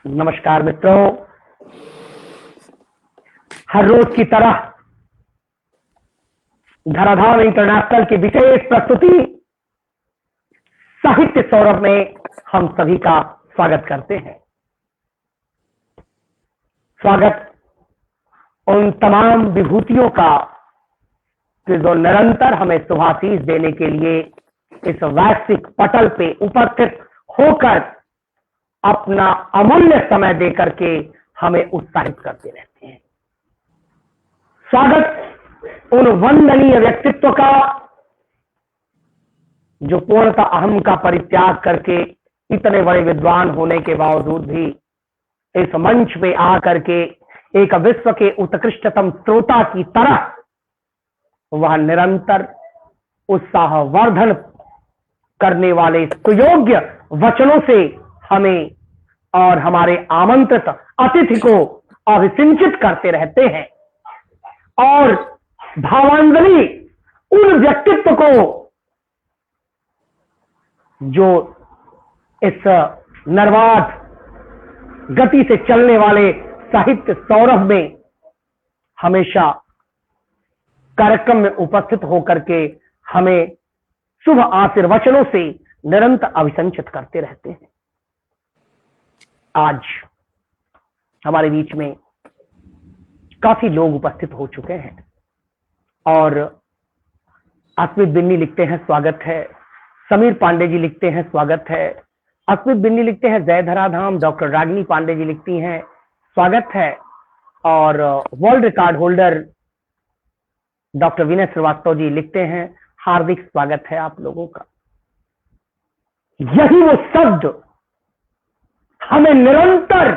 नमस्कार मित्रों, हर रोज की तरह धराधाम इंटरनेशनल की विशेष प्रस्तुति साहित्य सौरभ में हम सभी का स्वागत करते हैं। स्वागत उन तमाम विभूतियों का कि जो निरंतर हमें शुभाशीष देने के लिए इस वैश्विक पटल पे उपस्थित होकर अपना अमूल्य समय देकर के हमें उत्साहित करते रहते हैं। स्वागत उन वंदनीय व्यक्तित्व का जो पूर्णतः अहम का परित्याग करके इतने बड़े विद्वान होने के बावजूद भी इस मंच पे आकर के एक विश्व के उत्कृष्टतम श्रोता की तरह वह निरंतर उत्साहवर्धन करने वाले सुयोग्य वचनों से हमें और हमारे आमंत्रित अतिथि को अभिसिंचित करते रहते हैं और भावांजलि उन व्यक्तित्व को जो इस निर्बाध गति से चलने वाले साहित्य सौरभ में हमेशा कार्यक्रम में उपस्थित होकर के हमें शुभ आशीर्वचनों से निरंतर अभिसंचित करते रहते हैं। आज हमारे बीच में काफी लोग उपस्थित हो चुके हैं और अस्मित बिन्नी लिखते हैं स्वागत है, समीर पांडे जी लिखते हैं स्वागत है, अस्मित बिन्नी लिखते हैं जय धराधाम, डॉक्टर रागिनी पांडे जी लिखती हैं स्वागत है और वर्ल्ड रिकॉर्ड होल्डर डॉक्टर विनय श्रीवास्तव जी लिखते हैं हार्दिक स्वागत है आप लोगों का। यही वो शब्द हमें निरंतर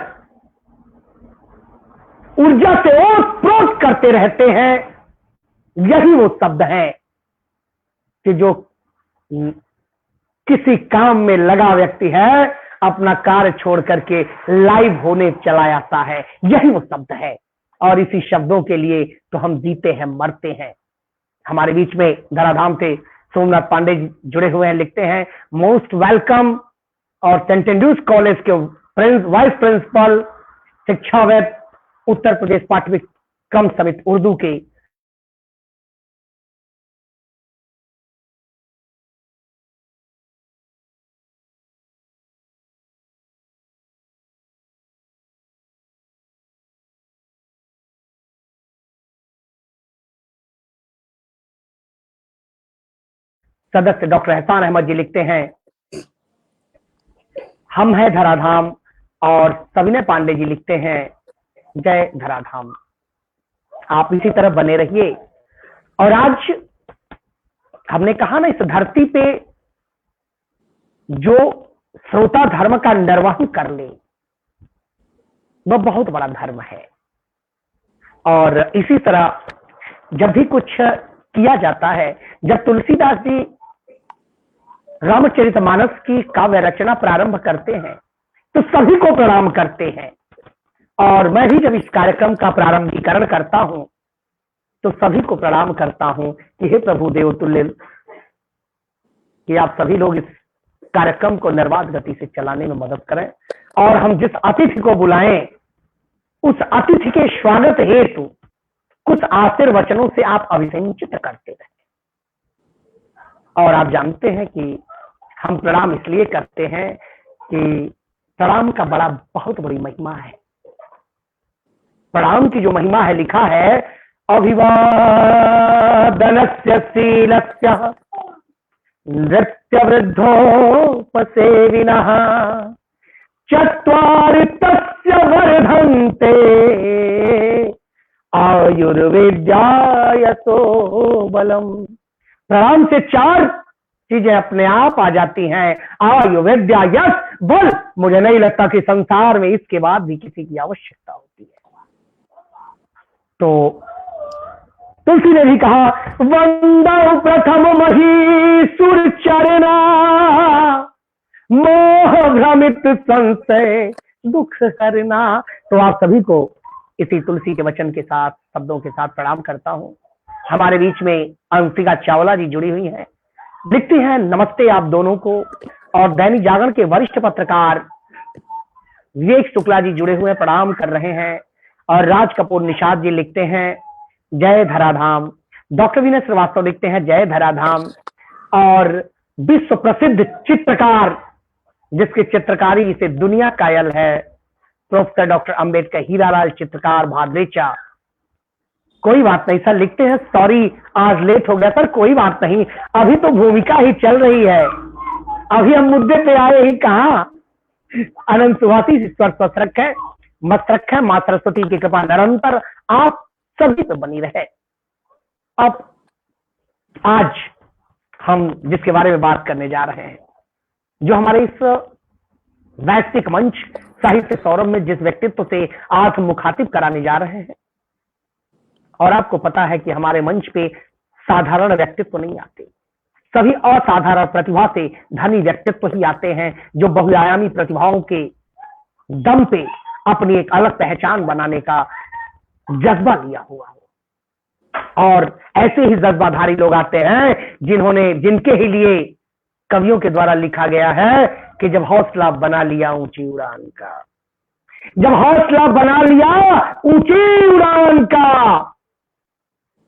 ऊर्जा से ओतप्रोत करते रहते हैं। यही वो शब्द है कि जो किसी काम में लगा व्यक्ति है अपना कार्य छोड़ करके लाइव होने चला जाता है। यही वो शब्द है और इसी शब्दों के लिए तो हम जीते हैं मरते हैं। हमारे बीच में धराधाम से सोमनाथ पांडे जुड़े हुए हैं, लिखते हैं मोस्ट वेलकम और सेंट एंड्रूज कॉलेज के वाइस प्रिंसिपल शिक्षा वेब उत्तर प्रदेश पाठ्यक्रम समिति उर्दू के सदस्य डॉक्टर एहसान अहमद जी लिखते हैं हम हैं धराधाम और सविनय पांडे जी लिखते हैं जय धराधाम। आप इसी तरह बने रहिए। और आज हमने कहा ना, इस धरती पे जो श्रोता धर्म का निर्वहन कर ले वह बहुत बड़ा धर्म है। और इसी तरह जब भी कुछ किया जाता है, जब तुलसीदास जी रामचरितमानस की काव्य रचना प्रारंभ करते हैं तो सभी को प्रणाम करते हैं। और मैं भी जब इस कार्यक्रम का प्रारंभीकरण करता हूं तो सभी को प्रणाम करता हूं कि हे प्रभु देवतुल्य, कि आप सभी लोग इस कार्यक्रम को निर्बाध गति से चलाने में मदद करें और हम जिस अतिथि को बुलाएं उस अतिथि के स्वागत हेतु कुछ आशीर्वचनों से आप अभिसंचित करते रहे। और आप जानते हैं कि हम प्रणाम इसलिए करते हैं कि प्रणाम का बहुत बड़ी महिमा है। प्रणाम की जो महिमा है, लिखा है अभिवादनस्य शीलस्य नृत्य वृद्धोपसेविनः चत्वारि तस्य वर्धन्ते आयुर्वेद्या यशो बलम। प्रणाम से 4 चीजें अपने आप आ जाती हैं, आयु, विद्या, यश, बल। मुझे नहीं लगता कि संसार में इसके बाद भी किसी की आवश्यकता होती है। तो तुलसी ने भी कहा वंदौ प्रथम महीसुर चरना मोह भ्रमित संशय दुख हरना। तो आप सभी को इसी तुलसी के वचन के साथ, शब्दों के साथ प्रणाम करता हूं। हमारे बीच में अंशिका चावला जी जुड़ी हुई हैं, लिखती हैं नमस्ते आप दोनों को। और दैनिक जागरण के वरिष्ठ पत्रकार विवेक शुक्ला जी जुड़े हुए प्रणाम कर रहे हैं। और राज कपूर निषाद जी लिखते हैं जय धराधाम। डॉक्टर विनय श्रीवास्तव लिखते हैं जय धराधाम। और विश्व प्रसिद्ध चित्रकार जिसकी चित्रकारी से दुनिया कायल है, प्रोफेसर डॉक्टर अंबेडकर हीरालाल चित्रकार भादरेचा। कोई बात नहीं सर, लिखते हैं सॉरी आज लेट हो गया सर, कोई बात नहीं, अभी तो भूमिका ही चल रही है, अभी हम मुद्दे पे आए ही कहा। अनंत सुभाषी ईश्वर स्वस्थ रखे, मस्त रखे, मां सरस्वती की कृपा निरंतर आप सभी पे बनी रहे। अब आज हम जिसके बारे में बात करने जा रहे हैं, जो हमारे इस वैश्विक मंच साहित्य सौरभ में जिस व्यक्तित्व से आज हम मुखातिब कराने जा रहे हैं, और आपको पता है कि हमारे मंच पे साधारण व्यक्तित्व नहीं आते, सभी असाधारण प्रतिभा से धनी व्यक्तित्व ही आते हैं, जो बहुआयामी प्रतिभाओं के दम पे अपनी एक अलग पहचान बनाने का जज्बा लिया हुआ हो। और ऐसे ही जज्बाधारी लोग आते हैं जिनके ही लिए कवियों के द्वारा लिखा गया है कि जब हौसला बना लिया ऊंची उड़ान का, जब हौसला बना लिया ऊंची उड़ान का,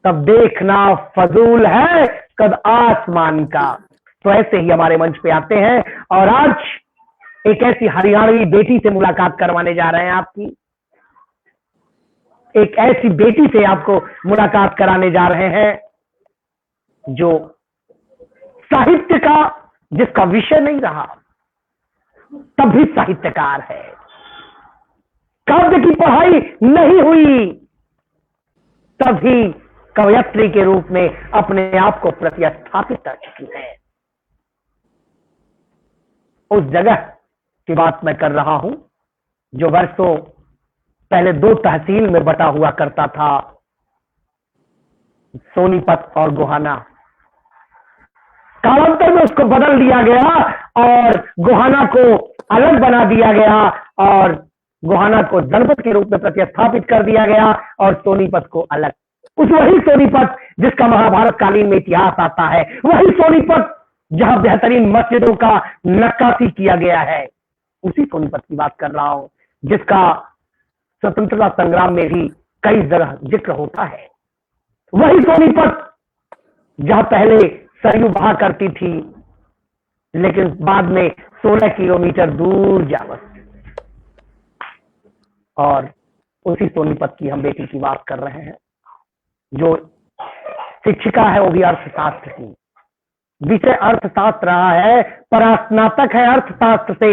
तब देखना फजूल है कद आसमान का। तो ऐसे ही हमारे मंच पे आते हैं, और आज एक ऐसी हरियाणवी बेटी से मुलाकात करवाने जा रहे हैं आपकी, एक ऐसी बेटी से आपको मुलाकात कराने जा रहे हैं जो साहित्य का, जिसका विषय नहीं रहा तब भी साहित्यकार है, काव्य की पढ़ाई नहीं हुई तभी कवयत्री के रूप में अपने आप को प्रतिस्थापित कर चुकी है। उस जगह की बात मैं कर रहा हूं जो वर्षों पहले 2 तहसील में बटा हुआ करता था, सोनीपत और गोहाना। कालांतर में उसको बदल दिया गया और गोहाना को अलग बना दिया गया, और गोहाना को जनपद के रूप में प्रतिस्थापित कर दिया गया, और सोनीपत को अलग। उस वही सोनीपत जिसका महाभारत कालीन में इतिहास आता है, वही सोनीपत जहां बेहतरीन मस्जिदों का नक्काशी किया गया है, उसी सोनीपत की बात कर रहा हूं, जिसका स्वतंत्रता संग्राम में भी कई जगह जिक्र होता है। वही सोनीपत जहां पहले सरयू बहा करती थी, लेकिन बाद में 16 किलोमीटर दूर जा बसती। और उसी सोनीपत की हम बेटी की बात कर रहे हैं, जो शिक्षिका है, वो भी अर्थशास्त्र की। विषय अर्थशास्त्र रहा है, परास्नातक है अर्थशास्त्र से,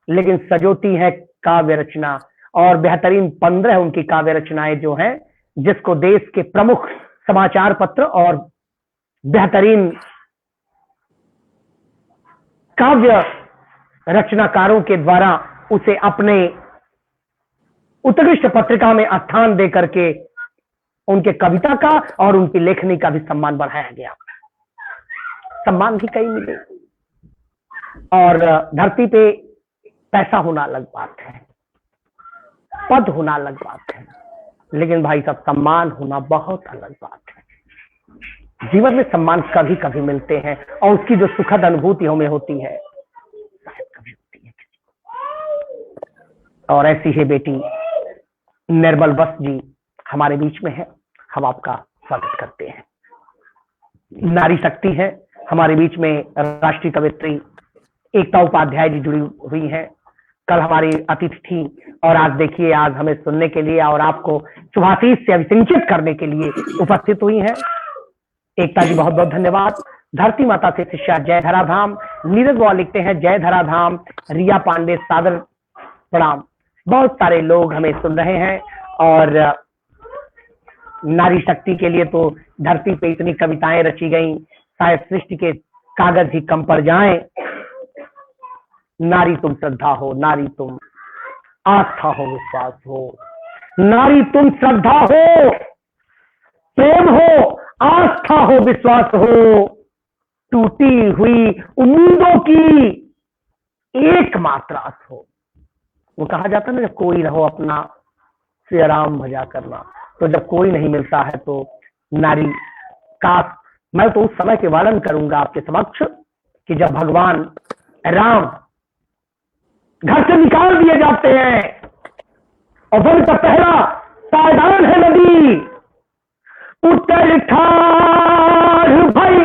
लेकिन सजोती है काव्य रचना, और बेहतरीन 15 उनकी काव्य रचनाएं जो हैं, जिसको देश के प्रमुख समाचार पत्र और बेहतरीन काव्य रचनाकारों के द्वारा उसे अपने उत्कृष्ट पत्रिका में स्थान दे करके उनके कविता का और उनकी लेखनी का भी सम्मान बढ़ाया गया। सम्मान भी कई मिले, और धरती पे पैसा होना अलग बात है, पद होना अलग बात है, लेकिन भाई साहब सम्मान होना बहुत अलग बात है। जीवन में सम्मान कभी कभी मिलते हैं, और उसकी जो सुखद अनुभूति हमें होती है शायद कभी होती है। और ऐसी ही बेटी निर्मल बस जी हमारे बीच में है, हम आपका स्वागत करते हैं। नारी शक्ति है हमारे बीच में, राष्ट्रीय कवियत्री एकता उपाध्याय जी जुड़ी हुई हैं, कल हमारी अतिथि थी, और आज देखिए आज हमें सुनने के लिए और आपको शुभाशीष से अभिसिंचित करने के लिए उपस्थित हुई हैं। एकता जी बहुत बहुत धन्यवाद। धरती माता से शिष्या जय धराधाम। नीरज बॉल लिखते हैं जय धराधाम। रिया पांडे सादर प्रणाम। बहुत सारे लोग हमें सुन रहे हैं, और नारी शक्ति के लिए तो धरती पे इतनी कविताएं रची गई, शायद सृष्टि के कागज ही कम पड़ जाएं। नारी तुम श्रद्धा हो, नारी तुम आस्था हो, विश्वास हो, नारी तुम श्रद्धा हो, प्रेम हो, आस्था हो, विश्वास हो, टूटी हुई उम्मीदों की एकमात्र आस हो। वो कहा जाता है ना, जब कोई रहो अपना से आराम भजा करना, तो जब कोई नहीं मिलता है तो नारी का, मैं तो उस समय के वर्णन करूंगा आपके समक्ष कि जब भगवान राम घर से निकाल दिए जाते हैं। और वन का पहला पायदान है नदी। उतर ठाढ़ भई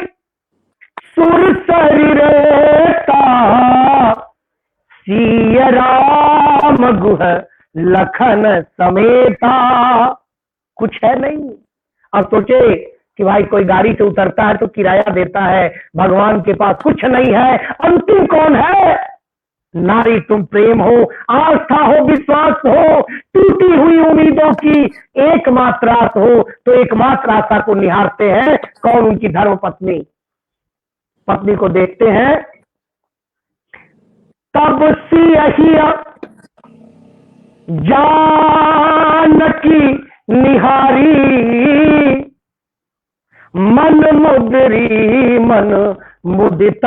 सुर शरीरेता, सिय राम गुह लखन समेता। कुछ है नहीं। अब सोचे कि भाई कोई गाड़ी से उतरता है तो किराया देता है, भगवान के पास कुछ नहीं है, अंतिम कौन है? नारी तुम प्रेम हो, आस्था हो, विश्वास हो, टूटी हुई उम्मीदों की एकमात्र आस हो, तो एकमात्र आशा को निहारते हैं। कौन? उनकी धर्म पत्नी। पत्नी को देखते हैं, तब सियहिया जानकी निहारी, मन मुद्री मन मुदित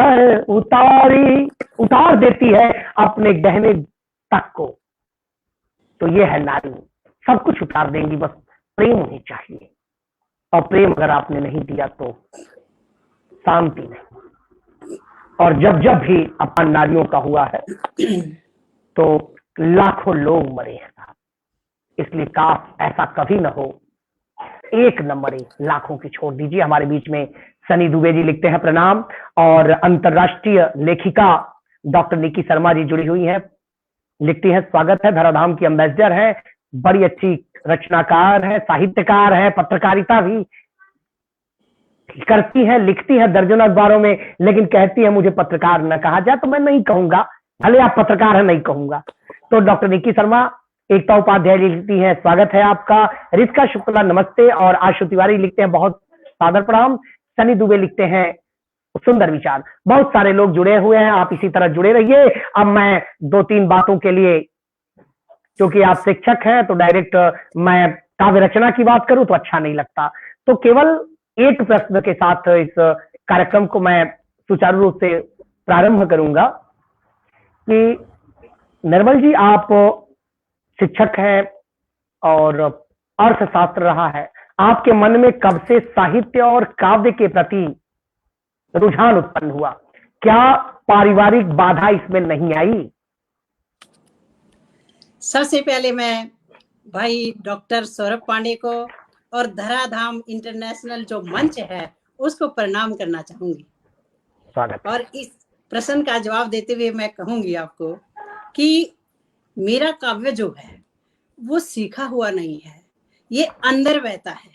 उतारी। उतार देती है अपने गहने तक को। तो ये है नारी, सब कुछ उतार देंगी, बस प्रेम होनी चाहिए। और प्रेम अगर आपने नहीं दिया तो शांति नहीं। और जब जब भी अपन नारियों का हुआ है तो लाखों लोग मरे हैं। इसलिए काश ऐसा कभी न हो, एक न मरे, लाखों की छोड़ दीजिए। हमारे बीच में सनी दुबे जी लिखते हैं प्रणाम, और अंतरराष्ट्रीय लेखिका डॉक्टर निकी शर्मा जी जुड़ी हुई हैं, लिखती हैं स्वागत है, धराधाम की एम्बेसडर है, बड़ी अच्छी रचनाकार है, साहित्यकार है, पत्रकारिता भी करती है, लिखती है दर्जनों अखबारों में, लेकिन कहती है मुझे पत्रकार न कहा जाए। तो मैं नहीं कहूंगा, भले आप पत्रकार है, नहीं कहूंगा। तो डॉक्टर निकी शर्मा एकता उपाध्याय लिखती हैं स्वागत है आपका, रिस्का शुक्ला नमस्ते, और आशु तिवारी लिखते हैं बहुत सादर प्रणाम, सनी दुबे लिखते हैं सुंदर विचार। बहुत सारे लोग जुड़े हुए हैं, आप इसी तरह जुड़े रहिए। अब मैं दो तीन बातों के लिए, क्योंकि आप शिक्षक हैं तो डायरेक्ट मैं काव्य रचना की बात करूं तो अच्छा नहीं लगता, तो केवल एक प्रश्न के साथ इस कार्यक्रम को मैं सुचारू रूप से प्रारंभ करूंगा कि निर्मल जी, आप शिक्षक हैं और अर्थशास्त्र रहा है, आपके मन में कब से साहित्य और काव्य के प्रति रुझान उत्पन्न हुआ? क्या पारिवारिक बाधा इसमें नहीं आई? सबसे पहले मैं भाई डॉक्टर सौरभ पांडे को और धराधाम इंटरनेशनल जो मंच है उसको प्रणाम करना चाहूंगी। स्वागत। और इस प्रश्न का जवाब देते हुए मैं कहूंगी आपको कि मेरा काव्य जो है वो सीखा हुआ नहीं है, ये अंदर बहता है।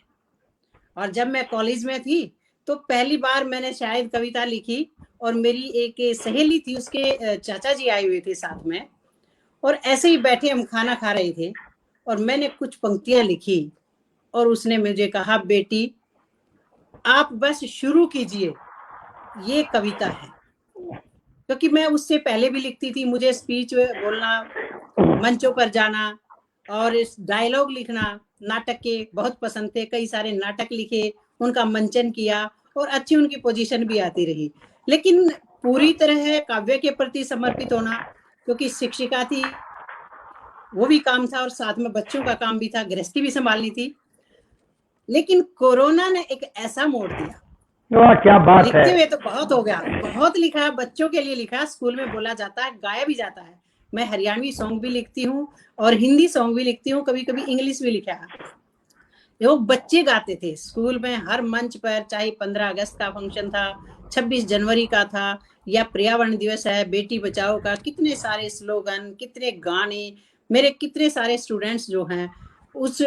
और जब मैं कॉलेज में थी तो पहली बार मैंने शायद कविता लिखी, और मेरी एक सहेली थी, उसके चाचा जी आए हुए थे साथ में, और ऐसे ही बैठे हम खाना खा रहे थे और मैंने कुछ पंक्तियां लिखी, और उसने मुझे कहा बेटी आप बस शुरू कीजिए, ये कविता है। क्योंकि मैं उससे पहले भी लिखती थी, मुझे स्पीच बोलना, मंचों पर जाना और इस डायलॉग लिखना, नाटक के बहुत पसंद थे, कई सारे नाटक लिखे, उनका मंचन किया और अच्छी उनकी पोजीशन भी आती रही। लेकिन पूरी तरह काव्य के प्रति समर्पित होना, क्योंकि शिक्षिका थी, वो भी काम था और साथ में बच्चों का काम भी था, गृहस्थी भी संभालनी थी। लेकिन कोरोना ने एक ऐसा मोड़ दिया, क्या बात लिखते है। हुए तो बहुत हो गया, बहुत लिखा, बच्चों के लिए लिखा, स्कूल में बोला जाता है, गाया भी जाता है। मैं हरियाणवी सॉन्ग भी लिखती हूँ और हिंदी सॉन्ग भी लिखती हूँ, कभी कभी इंग्लिश भी लिखा है। वो बच्चे गाते थे स्कूल में हर मंच पर, चाहे 15 अगस्त का फंक्शन था, 26 जनवरी का था, या पर्यावरण दिवस है, बेटी बचाओ का, कितने सारे स्लोगन, कितने गाने, मेरे कितने सारे स्टूडेंट्स जो हैं उस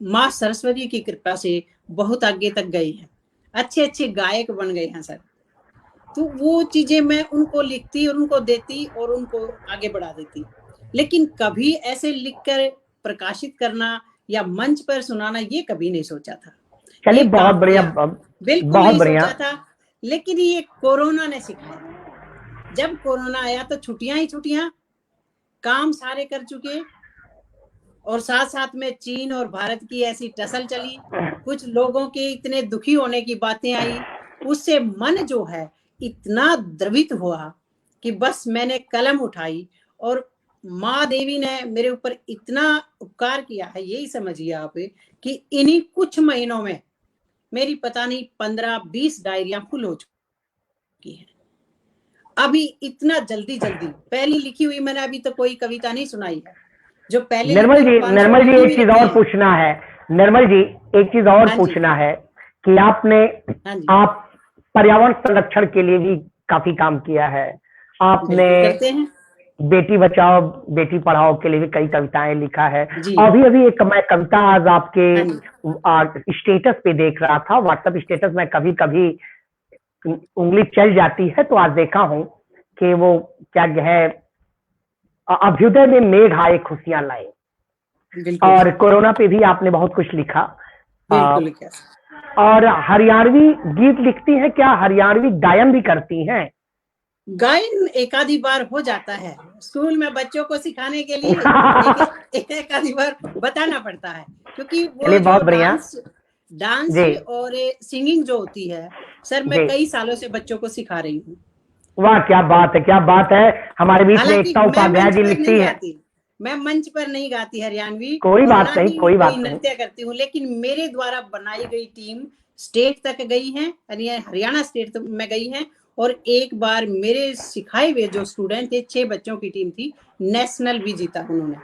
माँ सरस्वती की कृपा से बहुत आगे तक गए हैं, अच्छे अच्छे गायक बन गए हैं सर। तो वो चीजें मैं उनको लिखती और उनको देती और उनको आगे बढ़ा देती। लेकिन कभी ऐसे लिखकर प्रकाशित करना या मंच पर सुनाना ये कभी नहीं सोचा था। चलिए बहुत बढ़िया, बिल्कुल बहुत नहीं बढ़िया सोचा था। लेकिन ये कोरोना ने सिखाया। जब कोरोना आया तो छुट्टियां ही छुट्टियां, काम सारे कर चुके, और साथ साथ में चीन और भारत की ऐसी टसल चली, कुछ लोगों के इतने दुखी होने की बातें आई, उससे मन जो है इतना द्रवित हुआ कि बस मैंने कलम उठाई, और माँ देवी ने मेरे ऊपर इतना उपकार किया है, यही समझिए आप, कि इन्हीं कुछ महीनों में मेरी पता नहीं 15-20 डायरियां फुल हो चुकी हैं। अभी इतना जल्दी जल्दी पहली लिखी हुई मैंने अभी तो कोई कविता नहीं सुनाई है। जो पहले निर्मल जी, 500 निर्मल जी लिखी एक हुई चीज रखी और है। पूछना है। निर्मल जी एक चीज और हाँ जी, पूछना है कि आपने हाँ जी, आप पर्यावरण संरक्षण के लिए भी काफी काम किया है। आपने बिल्कुल करते हैं। बेटी बचाओ बेटी पढ़ाओ के लिए भी कई कविताएं लिखा है। जी, अभी अभी एक मैं कविता आज आपके हाँ जी, स्टेटस पे देख रहा था, व्हाट्सएप स्टेटस में कभी कभी उंगली चल जाती है तो आज देखा हूँ कि वो क्या है, अभ्युदय में मेघ आए खुशियां लाए। बिल्कुल, और कोरोना पे भी आपने बहुत कुछ लिखा। आ, बिल्कुल क्या और हरियाणवी गीत लिखती हैं क्या? हरियाणवी गायन भी करती हैं? गायन एक आधी बार हो जाता है। स्कूल में बच्चों को सिखाने के लिए एक आधी बार बताना पड़ता है, क्योंकि वो चलिए जो बहुत बढ़िया डांस जी और सिंगिंग जो होती है, सर मैं जी। कई सालों से बच्चों को सिखा रही हूँ। वाह क्या बात है, क्या बात है। हमारे बीच में हालांकि एकता मैं उपाध्याय मंच जी पर लिखती नहीं हैं। गाती, मैं मंच पर नहीं गाती हरियाणवी, कोई और बात ना नहीं, ही कोई कोई बात नहीं। नृत्य करती हूँ, लेकिन मेरे द्वारा बनाई गई टीम स्टेट तक गई है, हरियाणा स्टेट में गई है। और एक बार मेरे सिखाए हुए जो स्टूडेंट थे, 6 बच्चों की टीम थी, नेशनल भी जीता उन्होंने।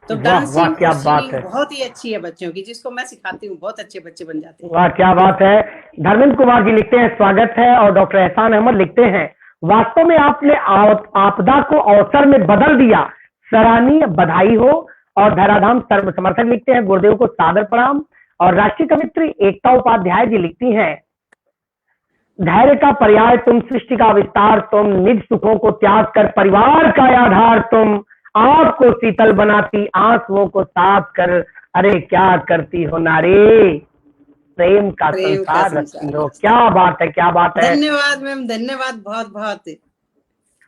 तो वाह वाह डांसिंग और क्या बात सिंगिंग है, बहुत ही अच्छी है बच्चों की, जिसको मैं सिखाती हूँ बहुत अच्छे बच्चे बन जाते हैं। वाह क्या बात है। धर्मेंद्र कुमार जी लिखते हैं स्वागत है। और डॉक्टर एहसान अहमद लिखते हैं वास्तव में आपने आपदा को अवसर में बदल दिया, सराहनीय, बधाई हो। और धराधाम सर्व समर्थक लिखते हैं गुरुदेव को सादर प्रणाम। और राष्ट्रीय कवित्री एकता उपाध्याय जी लिखती हैं धैर्य का पर्याय तुम, सृष्टि का विस्तार तुम, निज सुखों को त्याग कर परिवार का आधार तुम, आपको शीतल बनाती आंसुओं को साफ कर, अरे क्या करती हो नारी, प्रेम का प्रेम का संसार रचती संसार। हो। क्या बात है, क्या बात है। धन्यवाद मैम, धन्यवाद बहुत बहुत।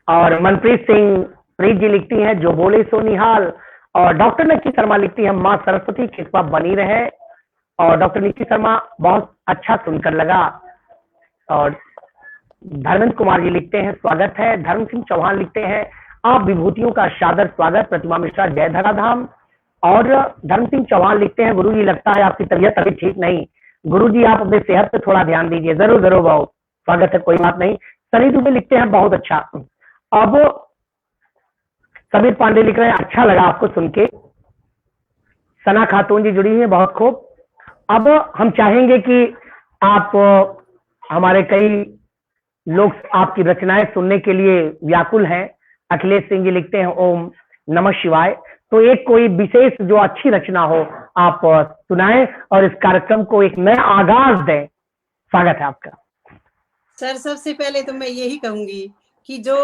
और मनप्रीत सिंह प्रीत जी लिखती हैं जो बोले सो निहाल। और डॉक्टर निक्की शर्मा लिखती हैं माँ सरस्वती कृपा बनी रहे। और डॉक्टर निक्की शर्मा बहुत अच्छा सुनकर लगा। और धर्मेंद्र कुमार जी लिखते हैं स्वागत है। धर्म सिंह चौहान लिखते हैं आप विभूतियों का सादर स्वागत। प्रतिमा मिश्रा जय धराधाम। और धर्म सिंह चौहान लिखते हैं गुरु जी लगता है आपकी तबीयत अभी ठीक नहीं, गुरु जी आप अपने सेहत पे थोड़ा ध्यान दीजिए। जरूर जरूर भाव स्वागत है, कोई बात नहीं। सनी दुबे लिखते हैं बहुत अच्छा। अब समीर पांडे लिख रहे हैं अच्छा लगा आपको सुन के। सना खातून जी जुड़ी है बहुत खूब। अब हम चाहेंगे कि आप हमारे कई लोग आपकी रचनाएं सुनने के लिए व्याकुल हैं। अखिलेश सिंह जी लिखते हैं ओम नमः शिवाय। तो एक कोई विशेष जो अच्छी रचना हो आप सुनाएं और इस कार्यक्रम को एक नया आगाज दें। स्वागत है आपका। सर सबसे पहले तो मैं यही कहूंगी कि जो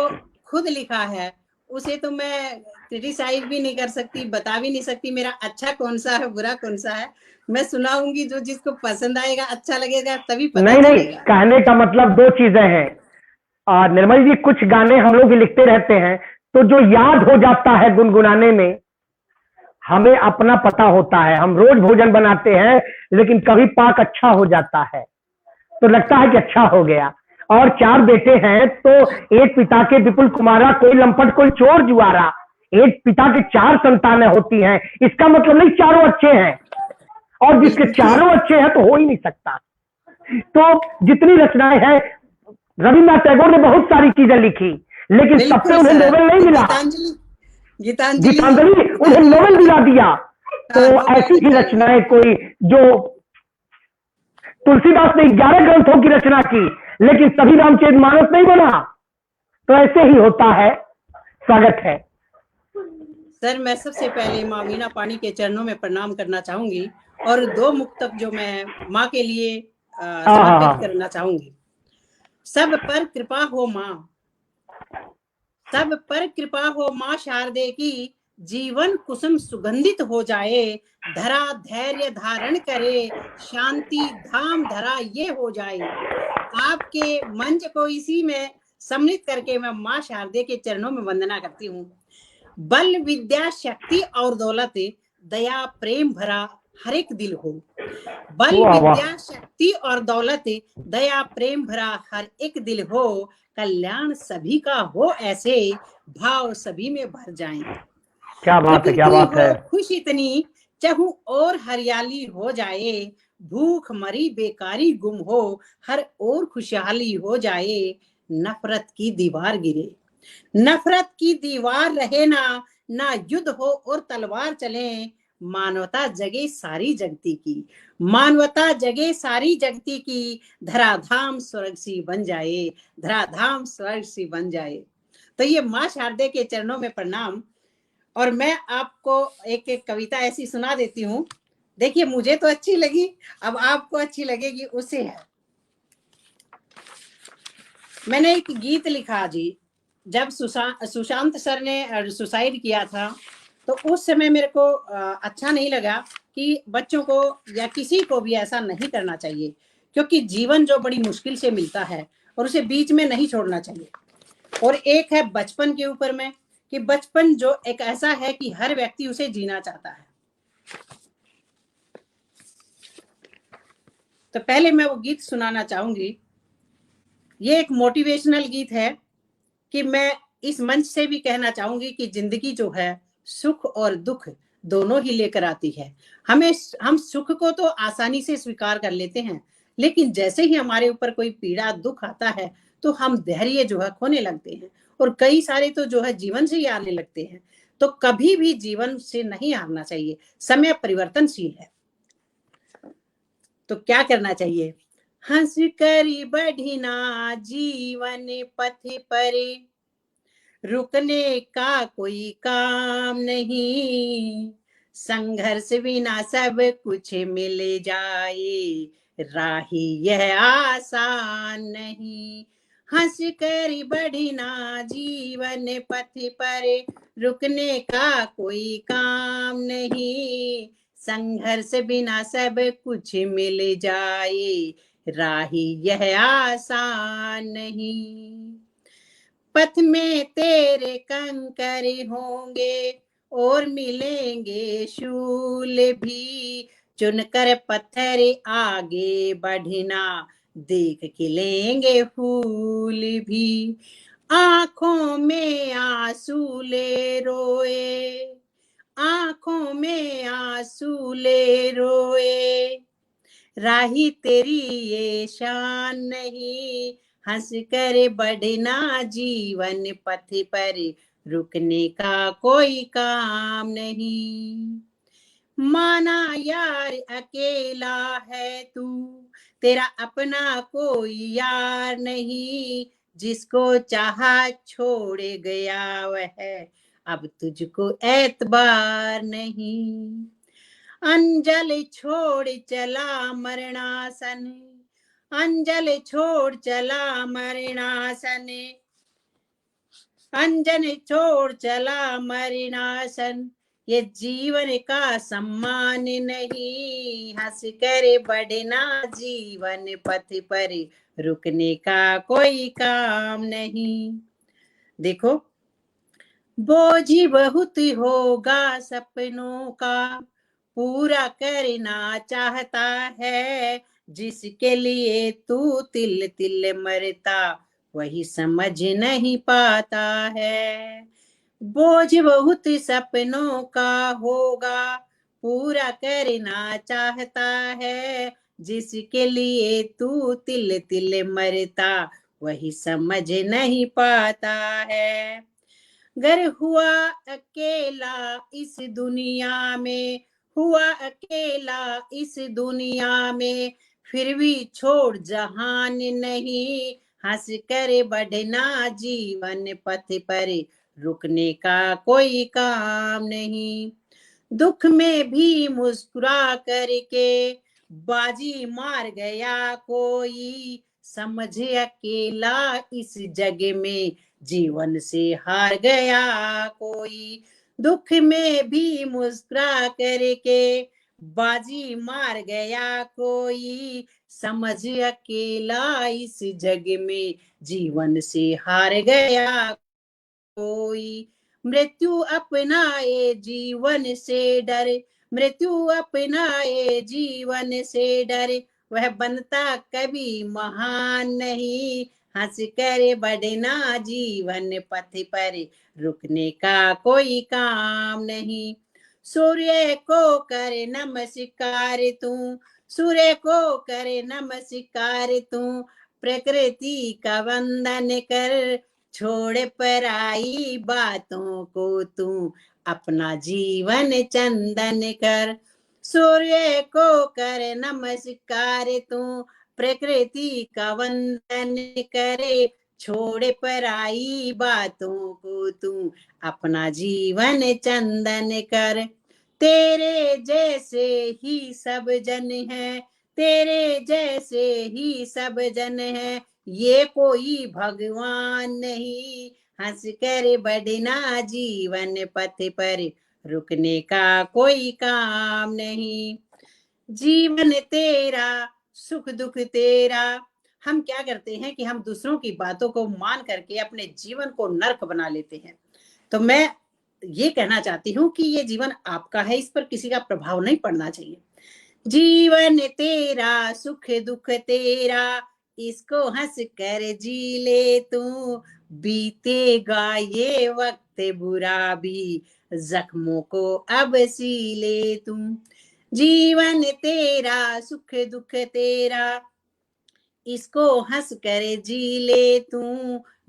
खुद लिखा है उसे तो मैं क्रिटिसाइज भी नहीं कर सकती, बता भी नहीं सकती मेरा अच्छा कौन सा है बुरा कौन सा है। मैं सुनाऊंगी, जो जिसको पसंद आएगा अच्छा लगेगा तभी पता नहीं नहीं, चलेगा। कहने का मतलब दो चीजें हैं। निर्मल जी कुछ गाने हम लोग भी लिखते रहते हैं तो जो याद हो जाता है गुनगुनाने में, हमें अपना पता होता है। हम रोज भोजन बनाते हैं लेकिन कभी पाक अच्छा हो जाता है तो लगता है कि अच्छा हो गया। और 4 बेटे हैं तो एक पिता के विपुल कुमारा, कोई लंपट कोई चोर जुआरा। एक पिता के 4 संतानें होती हैं, इसका मतलब नहीं चारों अच्छे हैं। और जिसके चारों अच्छे हैं तो हो ही नहीं सकता। तो जितनी रचनाएं हैं, रविन्द्रनाथ टैगोर ने बहुत सारी चीजें लिखी लेकिन सबसे बिल्कुल उन्हें सर, नोबेल नहीं मिला। गीतांजलि गीतांजलि उन्हें नोबेल दिला दिया। तो ऐसी ही रचनाएं कोई जो तुलसीदास ने 11 ग्रंथों की रचना की लेकिन सभी रामचरितमानस नहीं बना। तो ऐसे ही होता है। स्वागत है सर। मैं सबसे पहले माँ वीणा पानी के चरणों में प्रणाम करना चाहूंगी और 2 मुक्तक जो मैं माँ के लिए समर्पित करना चाहूंगी। सब पर कृपा हो माँ, सब पर कृपा हो माँ शारदे की, जीवन कुसुम सुगंधित हो जाए, धरा धैर्य धारण करे, शांति धाम धरा ये हो जाए। आपके मंच को इसी में सम्मिलित करके मैं माँ शारदे के चरणों में वंदना करती हूँ। बल विद्या शक्ति और दौलत, दया प्रेम भरा हर एक दिल हो। बल विद्या शक्ति और दौलत, दया प्रेम भरा हर एक दिल हो। कल्याण सभी का हो ऐसे, भाव सभी में भर जाएं। क्या बात है, क्या बात है। खुश इतनी चाहूं और हरियाली हो जाए, भूख मरी बेकारी गुम हो, हर और खुशहाली हो जाए। नफरत की दीवार गिरे। नफरत की दीवार रहे ना, ना युद्ध हो और तलवार चले, मानवता जगे सारी जगती की, मानवता जगे सारी जगती की, धराधाम स्वर्ग सी बन जाए, धराधाम स्वर्ग सी बन जाए। तो ये माँ शारदे के चरणों में प्रणाम। और मैं आपको एक एक कविता ऐसी सुना देती हूँ। देखिए, मुझे तो अच्छी लगी, अब आपको अच्छी लगेगी उसे है। मैंने एक गीत लिखा जी, जब सुशांत सर ने सुसाइड किया था, तो उस समय मेरे को अच्छा नहीं लगा कि बच्चों को या किसी को भी ऐसा नहीं करना चाहिए, क्योंकि जीवन जो बड़ी मुश्किल से मिलता है और उसे बीच में नहीं छोड़ना चाहिए। और एक है बचपन के ऊपर में, कि बचपन जो एक ऐसा है कि हर व्यक्ति उसे जीना चाहता है। तो पहले मैं वो गीत सुनाना चाहूंगी। ये एक मोटिवेशनल गीत है कि मैं इस मंच से भी कहना चाहूंगी कि जिंदगी जो है सुख और दुख दोनों ही लेकर आती है। हम सुख को तो आसानी से स्वीकार कर लेते हैं, लेकिन जैसे ही हमारे ऊपर कोई पीड़ा दुख आता है तो हम धैर्य जो है खोने लगते हैं, और कई सारे तो जो है जीवन से ही आने लगते हैं। तो कभी भी जीवन से नहीं हारना चाहिए। समय परिवर्तनशील है, तो क्या करना चाहिए? हंस कर बढ़िना जीवन पथ पर, रुकने का कोई काम नहीं, संघर्ष बिना सब कुछ मिल जाए, राही यह आसान नहीं। हंस कर बढ़ना जीवन पथ पर, रुकने का कोई काम नहीं, संघर्ष बिना सब कुछ मिल जाए, राही यह आसान नहीं। पथ में तेरे कंकर होंगे और मिलेंगे शूल भी, चुनकर पत्थर आगे बढ़ना, देख खिलेंगे फूल भी। आंखों में आंसू ले रोए, आंखों में आंसू ले रोए, राही तेरी ये शान नहीं, हंस कर बढ़ना जीवन पथ पर, रुकने का कोई काम नहीं। माना यार अकेला है तू, तेरा अपना कोई यार नहीं, जिसको चाहा छोड़ गया वह, अब तुझको एतबार नहीं। अंजल छोड़ चला मरणासन, अंजल छोड़ चला मरणासन, अंजन छोड़ चला मरणासन, ये जीवन का सम्मान नहीं, हंस कर बढ़ना जीवन पथ पर, रुकने का कोई काम नहीं। देखो, बोझ बहुत होगा सपनों का, पूरा करना चाहता है, जिसके लिए तू तिल तिल मरता, वही समझ नहीं पाता है। बोझ बहुत सपनों का होगा, पूरा करना चाहता है, जिसके लिए तू तिल तिल मरता, वही समझ नहीं पाता है। घर हुआ अकेला इस दुनिया में, हुआ अकेला इस दुनिया में, फिर भी छोड़ जहान नहीं, हंस कर बढ़ना जीवन पथ पर, रुकने का कोई काम नहीं। दुख में भी मुस्कुरा करके बाजी मार गया कोई, समझ अकेला इस जग में, जीवन से हार गया कोई। दुख में भी मुस्कुरा करके बाजी मार गया कोई, समझ अकेला इस जग में, जीवन से हार गया कोई। मृत्यु अपनाए जीवन से डर, मृत्यु अपनाए जीवन से डर, वह बनता कभी महान नहीं, हंस कर बढ़ना जीवन पथ पर, रुकने का कोई काम नहीं। सूर्य को कर नमस्कार तू, सूर्य को कर नमस्कार तू, प्रकृति का वंदन कर, छोड़ पराई बातों को तू अपना जीवन चंदन कर। सूर्य को कर नमस्कार तू, प्रकृति का वंदन करे, छोड़ पराई बातों को तू अपना जीवन चंदन कर। तेरे जैसे ही सब जन है, तेरे जैसे ही सब जन है, ये कोई भगवान नहीं, हंस कर बढ़ना जीवन पथ पर, रुकने का कोई काम नहीं। जीवन तेरा सुख दुख तेरा। हम क्या करते हैं कि हम दूसरों की बातों को मान करके अपने जीवन को नर्क बना लेते हैं। तो मैं ये कहना चाहती हूँ कि ये जीवन आपका है, इस पर किसी का प्रभाव नहीं पड़ना चाहिए। जीवन तेरा सुख दुख तेरा, इसको हंस कर जी ले तू, बीतेगा ये वक्त बुरा भी, जख्मों को अब सी ले तू। जीवन तेरा सुख दुख तेरा, इसको हंस कर जी ले तू,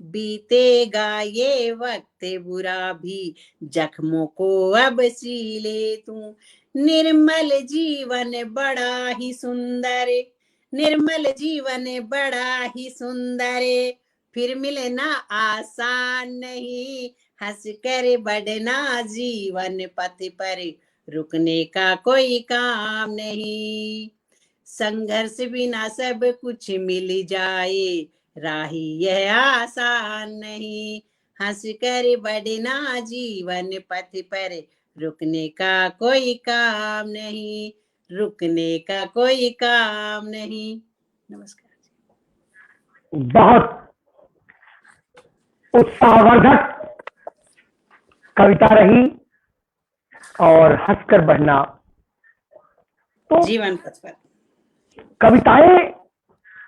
बीतेगा ये वक्त बुरा भी, जख्मों को अब सी ले तू। निर्मल जीवन बड़ा ही सुंदर, निर्मल जीवन बड़ा ही सुंदर, फिर मिलना आसान नहीं, हंस कर बढ़ना जीवन पथ पर, रुकने का कोई काम नहीं। संघर्ष बिना सब कुछ मिल जाए, राही यह आसान नहीं, हंस कर बढ़ना जीवन पथ पर, रुकने का कोई काम नहीं, रुकने का कोई काम नहीं। नमस्कार। बहुत उत्साहवर्धक कविता रही और हंसकर बढ़ना। तो जीवन पथ पर कविताएं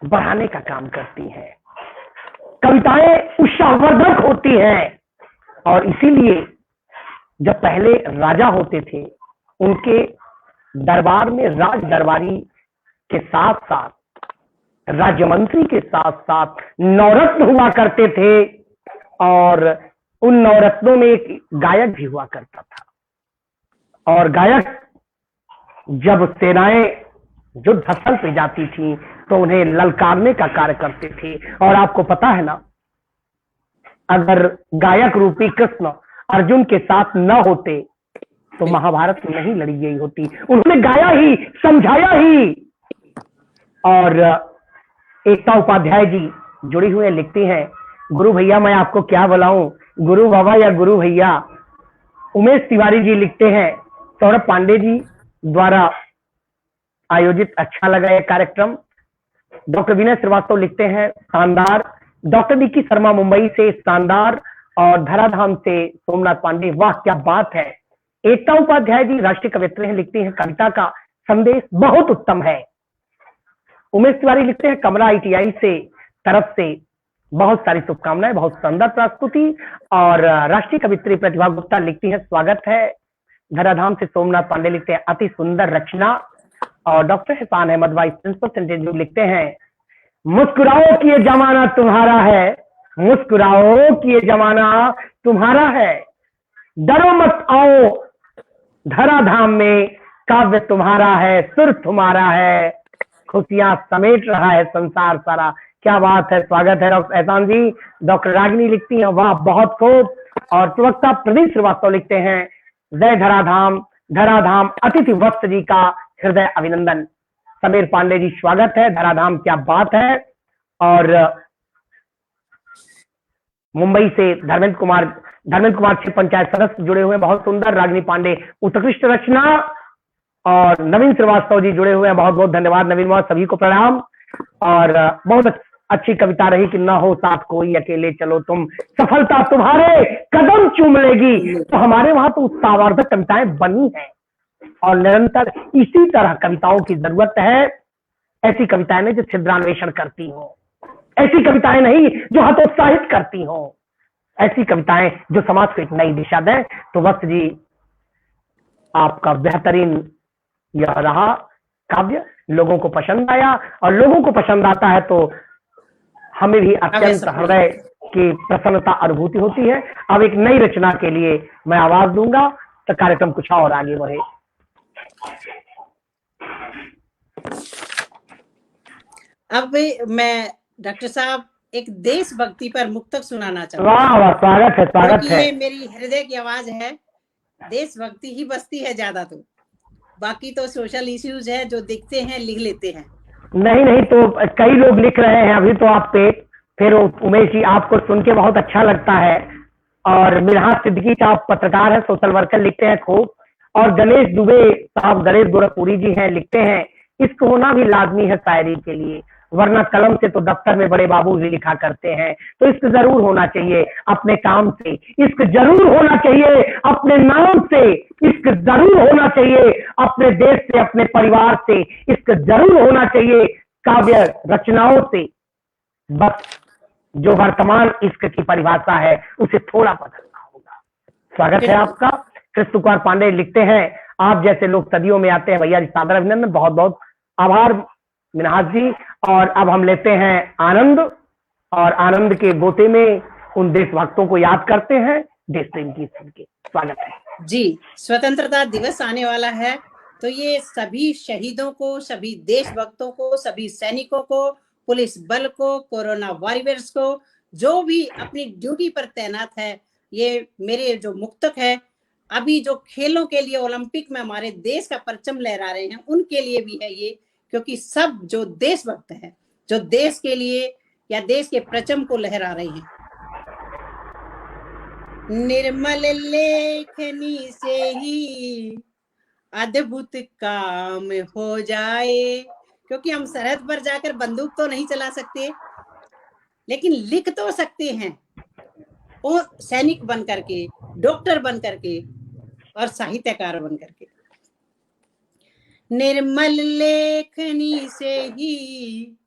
बढ़ाने का काम करती हैं, कविताएं उत्साहवर्धक होती हैं। और इसीलिए जब पहले राजा होते थे, उनके दरबार में राज दरबारी के साथ साथ राज्य मंत्री के साथ साथ नवरत्न हुआ करते थे, और उन नवरत्नों में एक गायक भी हुआ करता था। और गायक जब सेनाएं युद्ध स्थल पे जाती थी तो उन्हें ललकारने का कार्य करते थे। और आपको पता है ना, अगर गायक रूपी कृष्ण अर्जुन के साथ न होते तो महाभारत नहीं लड़ी गई होती। उन्होंने गाया ही, समझाया ही। और एकता उपाध्याय जी जुड़ी हुए लिखती हैं, गुरु भैया मैं आपको क्या बुलाऊं, गुरु बाबा या गुरु भैया। उमेश तिवारी जी लिखते हैं, सौरभ पांडे जी द्वारा आयोजित अच्छा लगा यह कार्यक्रम। डॉक्टर विनय श्रीवास्तव लिखते हैं, शानदार। डॉक्टर डी की शर्मा मुंबई से, शानदार। और धराधाम से सोमनाथ पांडे, वाह क्या बात है। एकता उपाध्याय जी राष्ट्रीय कवियत्री हैं, लिखती हैं, कविता का संदेश बहुत उत्तम है। उमेश तिवारी लिखते हैं, कमला ITI से तरफ से बहुत सारी शुभकामनाएं, बहुत सुंदर प्रस्तुति। और राष्ट्रीय कवित्री प्रतिभा गुप्ता लिखती है, स्वागत है। धराधाम से सोमनाथ पांडे लिखते हैं, अति सुंदर रचना। और doctor Hasan Ahmad vice principal sentence लिखते हैं, मुस्कुराओ कि ये जमाना तुम्हारा है, मुस्कुराओ कि ये जमाना तुम्हारा है, डरो मत आओ धराधाम में, काव्य तुम्हारा है, सुर तुम्हारा है, खुशियां समेट रहा है संसार सारा। क्या बात है, स्वागत है डॉक्टर एहसान जी। डॉक्टर रागिनी लिखती हैं, वाह बहुत खूब। और प्रवक्ता प्रदीप श्रीवास्तव लिखते हैं, जय धराधाम, धराधाम अतिथि वत्स जी का हृदय अभिनंदन। समीर पांडे जी स्वागत है, धराधाम क्या बात है। और मुंबई से धर्मेंद्र कुमार छह पंचायत सदस्य जुड़े हुए हैं, बहुत सुंदर। रागिनी पांडे उत्कृष्ट रचना। और नवीन श्रीवास्तव जी जुड़े हुए हैं, बहुत बहुत धन्यवाद नवीन मोहन, सभी को प्रणाम। और बहुत अच्छी कविता रही कि ना हो साथ कोई अकेले चलो तुम, सफलता तुम्हारे कदम चूम लेगी। तो हमारे वहां तो उत्साहवर्धक कविताएं बनी हैं और निरंतर इसी तरह कविताओं की जरूरत है। ऐसी कविताएं नहीं जो छिद्रान्वेषण करती हो, ऐसी कविताएं नहीं जो हतोत्साहित करती हो, ऐसी कविताएं जो समाज को एक नई दिशा दें। तो वत्स जी आपका बेहतरीन यह रहा काव्य, लोगों को पसंद आया। और लोगों को पसंद आता है तो हमें भी अत्यंत हृदय की प्रसन्नता अनुभूति होती है। अब एक नई रचना के लिए मैं आवाज दूंगा तो कार्यक्रम कुछ और आगे बढ़े। अब मैं डॉक्टर साहब एक देशभक्ति पर मुक्तक सुनाना चाहूंगा। वाह वाह, स्वागत है, स्वागत है। ये मेरी हृदय की आवाज है। देशभक्ति ही बसती है ज्यादा, तो बाकी तो सोशल इश्यूज है जो दिखते हैं लिख लेते हैं। नहीं तो कई लोग लिख रहे हैं अभी तो आप पे। फिर उमेश जी, आपको सुन के बहुत अच्छा लगता है। और मिन्हाज सिद्दीकी साहब पत्रकार है, सोशल वर्कर, लिखते हैं खूब। और गणेश दुबे साहब, गणेश गोरखपुरी जी हैं, लिखते हैं इश्क होना भी लाजमी है शायरी के लिए, वरना कलम से तो दफ्तर में बड़े बाबू भी लिखा करते हैं। तो इश्क जरूर होना चाहिए अपने काम से, इश्क जरूर होना चाहिए अपने नाम से, इश्क जरूर होना चाहिए अपने देश से, अपने परिवार से, इश्क जरूर होना चाहिए काव्य रचनाओं से। बस जो वर्तमान इश्क की परिभाषा है उसे थोड़ा बदलना होगा। स्वागत है आपका। कृष्ण कुमार पांडे लिखते हैं, आप जैसे लोग सदियों में आते हैं भैया जी, सादर अभिनंदन, बहुत बहुत आभार मिन्हाज जी। और अब हम लेते हैं आनंद, और आनंद के गोते में उन देशभक्तों को याद करते हैं देश प्रेम गीत सुन के। स्वागत है जी। स्वतंत्रता दिवस आने वाला है, तो ये सभी शहीदों को, सभी देशभक्तों को, सभी सैनिकों को, पुलिस बल को, कोरोना वॉरियर्स को, जो भी अपनी ड्यूटी पर तैनात है, ये मेरे जो मुक्तक है, अभी जो खेलों के लिए ओलंपिक में हमारे देश का परचम लहरा रहे हैं, उनके लिए भी है ये, क्योंकि सब जो देशभक्त हैं, जो देश के लिए या देश के परचम को लहरा रहे हैं। निर्मल लेखनी से ही अद्भुत काम हो जाए, क्योंकि हम सरहद पर जाकर बंदूक तो नहीं चला सकते, लेकिन लिख तो सकते हैं, वो सैनिक बन करके, डॉक्टर बन करके और साहित्यकार बन करके। निर्मल लेखनी से ही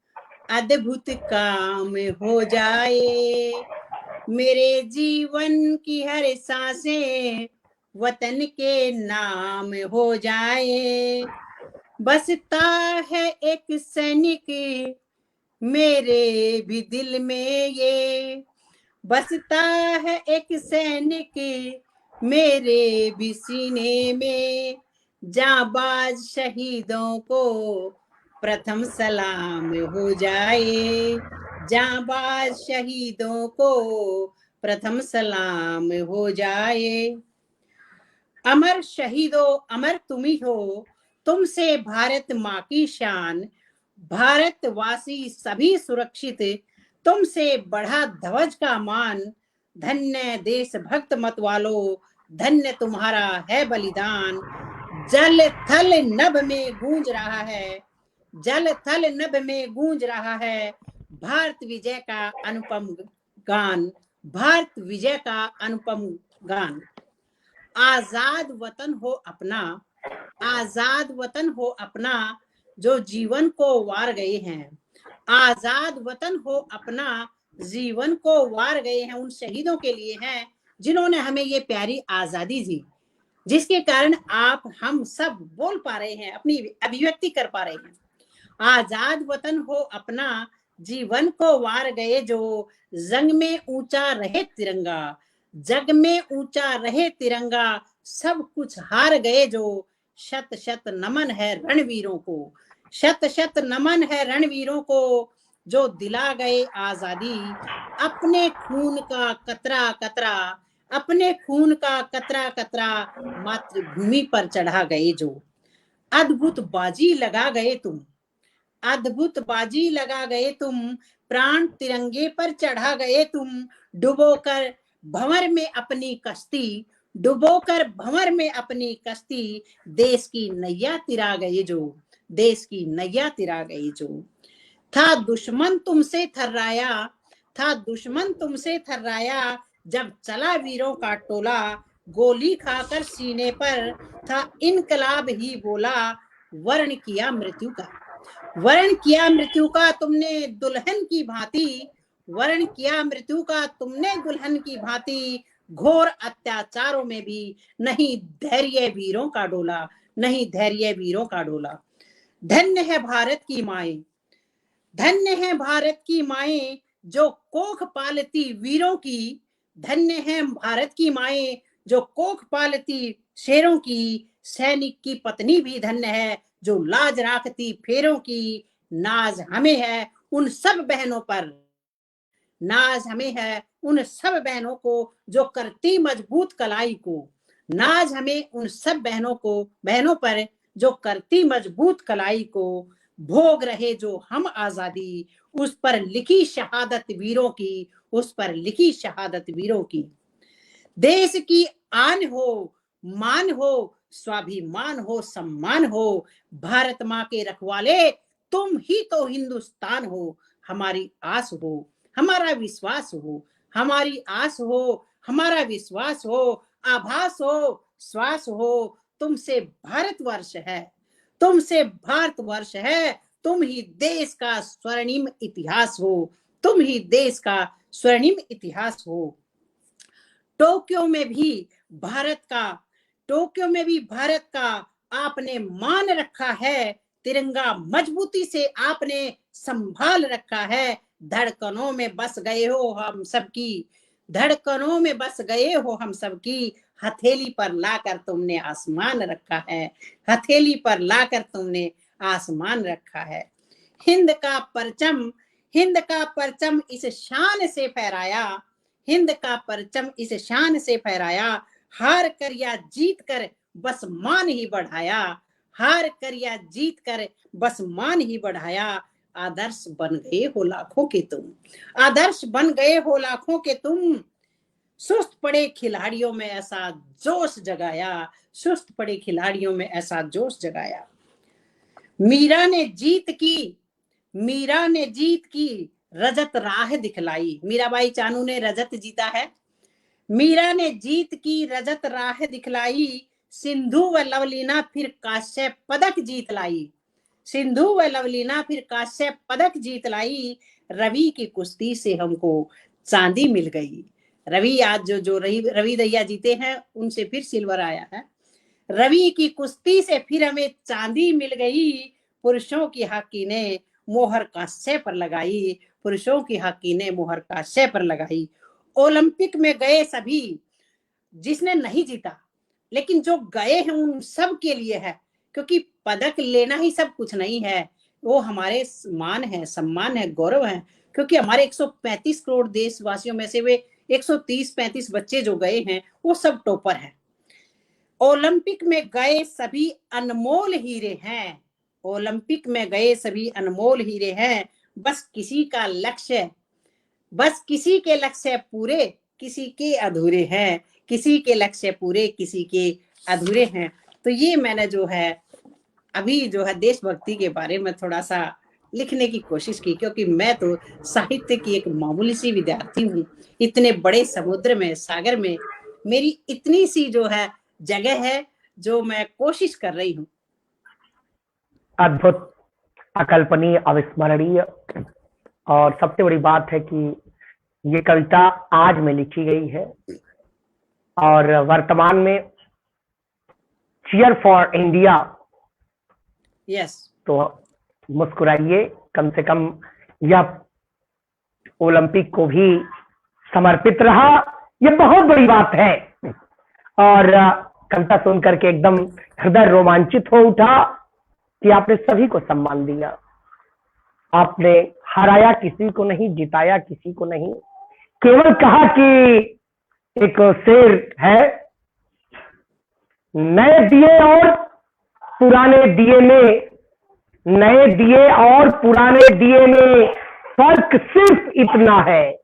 अद्भुत काम हो जाए, मेरे जीवन की हर सांसें वतन के नाम हो जाए। बसता है एक सैनिक मेरे भी दिल में, ये बसता है एक सैनिक मेरे भी सीने में, जाबाज शहीदों को प्रथम सलाम हो जाए, जाबाज शहीदों को प्रथम सलाम हो जाए। अमर शहीदों अमर तुम ही हो, तुमसे भारत माँ की शान, भारतवासी सभी सुरक्षित, तुमसे बढ़ा ध्वज का मान। धन्य देशभक्त मत वालों, धन्य तुम्हारा है बलिदान। जल थल नभ में गूंज रहा है, जल थल नभ में गूंज रहा है भारत विजय का अनुपम गान, भारत विजय का अनुपम गान। आजाद वतन हो अपना, आजाद वतन हो अपना, जो जीवन को वार गए हैं, आजाद वतन हो अपना, जीवन को वार गए हैं। उन शहीदों के लिए हैं जिन्होंने हमें ये प्यारी आजादी दी, जिसके कारण आप हम सब बोल पा रहे हैं, अपनी अभिव्यक्ति कर पा रहे हैं। आजाद वतन हो अपना, जीवन को वार गए जो, जंग में ऊंचा रहे तिरंगा, जग में ऊंचा रहे तिरंगा, सब कुछ हार गए जो। शत शत नमन है रणवीरों को, शत शत नमन है रणवीरों को, जो दिला गए आजादी। अपने खून का कतरा कतरा, अपने खून का कतरा कतरा, मातृभूमि पर चढ़ा गए जो। अद्भुत बाजी लगा गए तुम, अद्भुत बाजी लगा गए तुम, प्राण तिरंगे पर चढ़ा गए तुम। डुबोकर भंवर में अपनी कश्ती, डुबोकर भंवर में अपनी कश्ती, देश की नैया तिरा गए जो, देश की नैया तिरा गए जो। था दुश्मन तुमसे थर्राया, था दुश्मन तुमसे थर्राया, जब चला वीरों का टोला। गोली खाकर सीने पर था इनकलाब ही बोला, वर्ण किया मृत्यु का, वर्ण किया मृत्यु का तुमने दुल्हन की भांति, वर्ण किया मृत्यु का तुमने दुल्हन की भांति। घोर अत्याचारों में भी नहीं धैर्य वीरों का डोला, नहीं धैर्य वीरों का डोला। धन्य है भारत की माएं, धन्य है भारत की माएं, जो कोख पालती वीरों की, धन्य है भारत की माएं जो कोख पालती शेरों की, सैनिक की पत्नी भी धन्य है जो लाज राखती फेरों की। नाज हमें है उन सब बहनों पर, नाज हमें है उन सब बहनों को जो करती मजबूत कलाई को। नाज हमें उन सब बहनों पर जो करती मजबूत कलाई को। भोग रहे जो हम आजादी, उस पर लिखी शहादत वीरों की, उस पर लिखी शहादत वीरों की। देश की आन हो, मान हो, स्वाभिमान हो, सम्मान हो, भारत माँ के रखवाले तुम ही तो हिंदुस्तान हो। हमारी आस हो, हमारा विश्वास हो, हमारी आस हो, हमारा विश्वास हो, आभास हो, श्वास हो, तुमसे भारतवर्ष है, तुमसे भारतवर्ष है। तुम ही देश का स्वर्णिम इतिहास हो, तुम ही देश का स्वर्णिम इतिहास हो। टोक्यो में भी भारत का आपने मान रखा है, तिरंगा मजबूती से आपने संभाल रखा है। धड़कनों में बस गए हो हम सबकी, धड़कनों में बस गए हो हम सबकी। हथेली पर लाकर तुमने आसमान रखा है, हथेली पर लाकर तुमने आसमान रखा है। हिंद का परचम इस शान से फहराया, हिंद का परचम इस शान से फहराया। हार कर या जीत कर बस मान ही बढ़ाया, हार कर या जीत कर बस मान ही बढ़ाया। आदर्श बन गए हो लाखों के तुम, आदर्श बन गए हो लाखों के तुम। सुस्त पड़े खिलाड़ियों में ऐसा जोश जगाया, सुस्त पड़े खिलाड़ियों में ऐसा जोश जगाया। मीरा ने जीत की रजत राह दिखलाई। मीराबाई चानू ने रजत जीता है। मीरा ने जीत की रजत राह दिखलाई, सिंधु व लवलीना फिर कांस्य पदक जीत लाई, सिंधु व लवलीना फिर कांस्य पदक जीत लाई। रवि की कुश्ती से हमको चांदी मिल गई। रवि आज जो रवि दैया जीते हैं उनसे फिर सिल्वर आया है। रवि की कुश्ती से फिर हमें चांदी मिल गई। पुरुषों की हॉकी ने मोहर कांस्य पर लगाई, पुरुषों की हॉकी ने मोहर कांस्य पर लगाई। ओलंपिक में गए सभी, जिसने नहीं जीता लेकिन जो गए हैं उन सब के लिए है, क्योंकि पदक लेना ही सब कुछ नहीं है, वो हमारे मान है, सम्मान है, गौरव है। क्योंकि हमारे 135 करोड़ देशवासियों में से वे 130-35 बच्चे जो गए हैं वो सब टॉपर हैं। ओलंपिक में गए सभी अनमोल हीरे हैं, ओलंपिक में गए सभी अनमोल हीरे हैं। बस किसी के लक्ष्य पूरे, किसी के अधूरे हैं, किसी के लक्ष्य पूरे, किसी के अधूरे हैं। तो ये मैंने जो है अभी जो है देशभक्ति के बारे में थोड़ा सा लिखने की कोशिश की, क्योंकि मैं तो साहित्य की एक मामूली सी विद्यार्थी हूँ। इतने बड़े समुद्र में, सागर में मेरी इतनी सी जो है जगह है जो मैं कोशिश कर रही हूँ। अद्भुत, अकल्पनीय, अविस्मरणीय। और सबसे बड़ी बात है कि ये कविता आज में लिखी गई है और वर्तमान में चीयर फॉर इंडिया। यस, तो मुस्कुराइए, कम से कम यह ओलंपिक को भी समर्पित रहा, यह बहुत बड़ी बात है। और कविता सुनकर के एकदम हृदय रोमांचित हो उठा कि आपने सभी को सम्मान दिया, आपने हराया किसी को नहीं, जिताया किसी को नहीं, केवल कहा कि एक शेर है, नए दिए और पुराने दिए में, नए दिए और पुराने दिए में फर्क सिर्फ इतना है,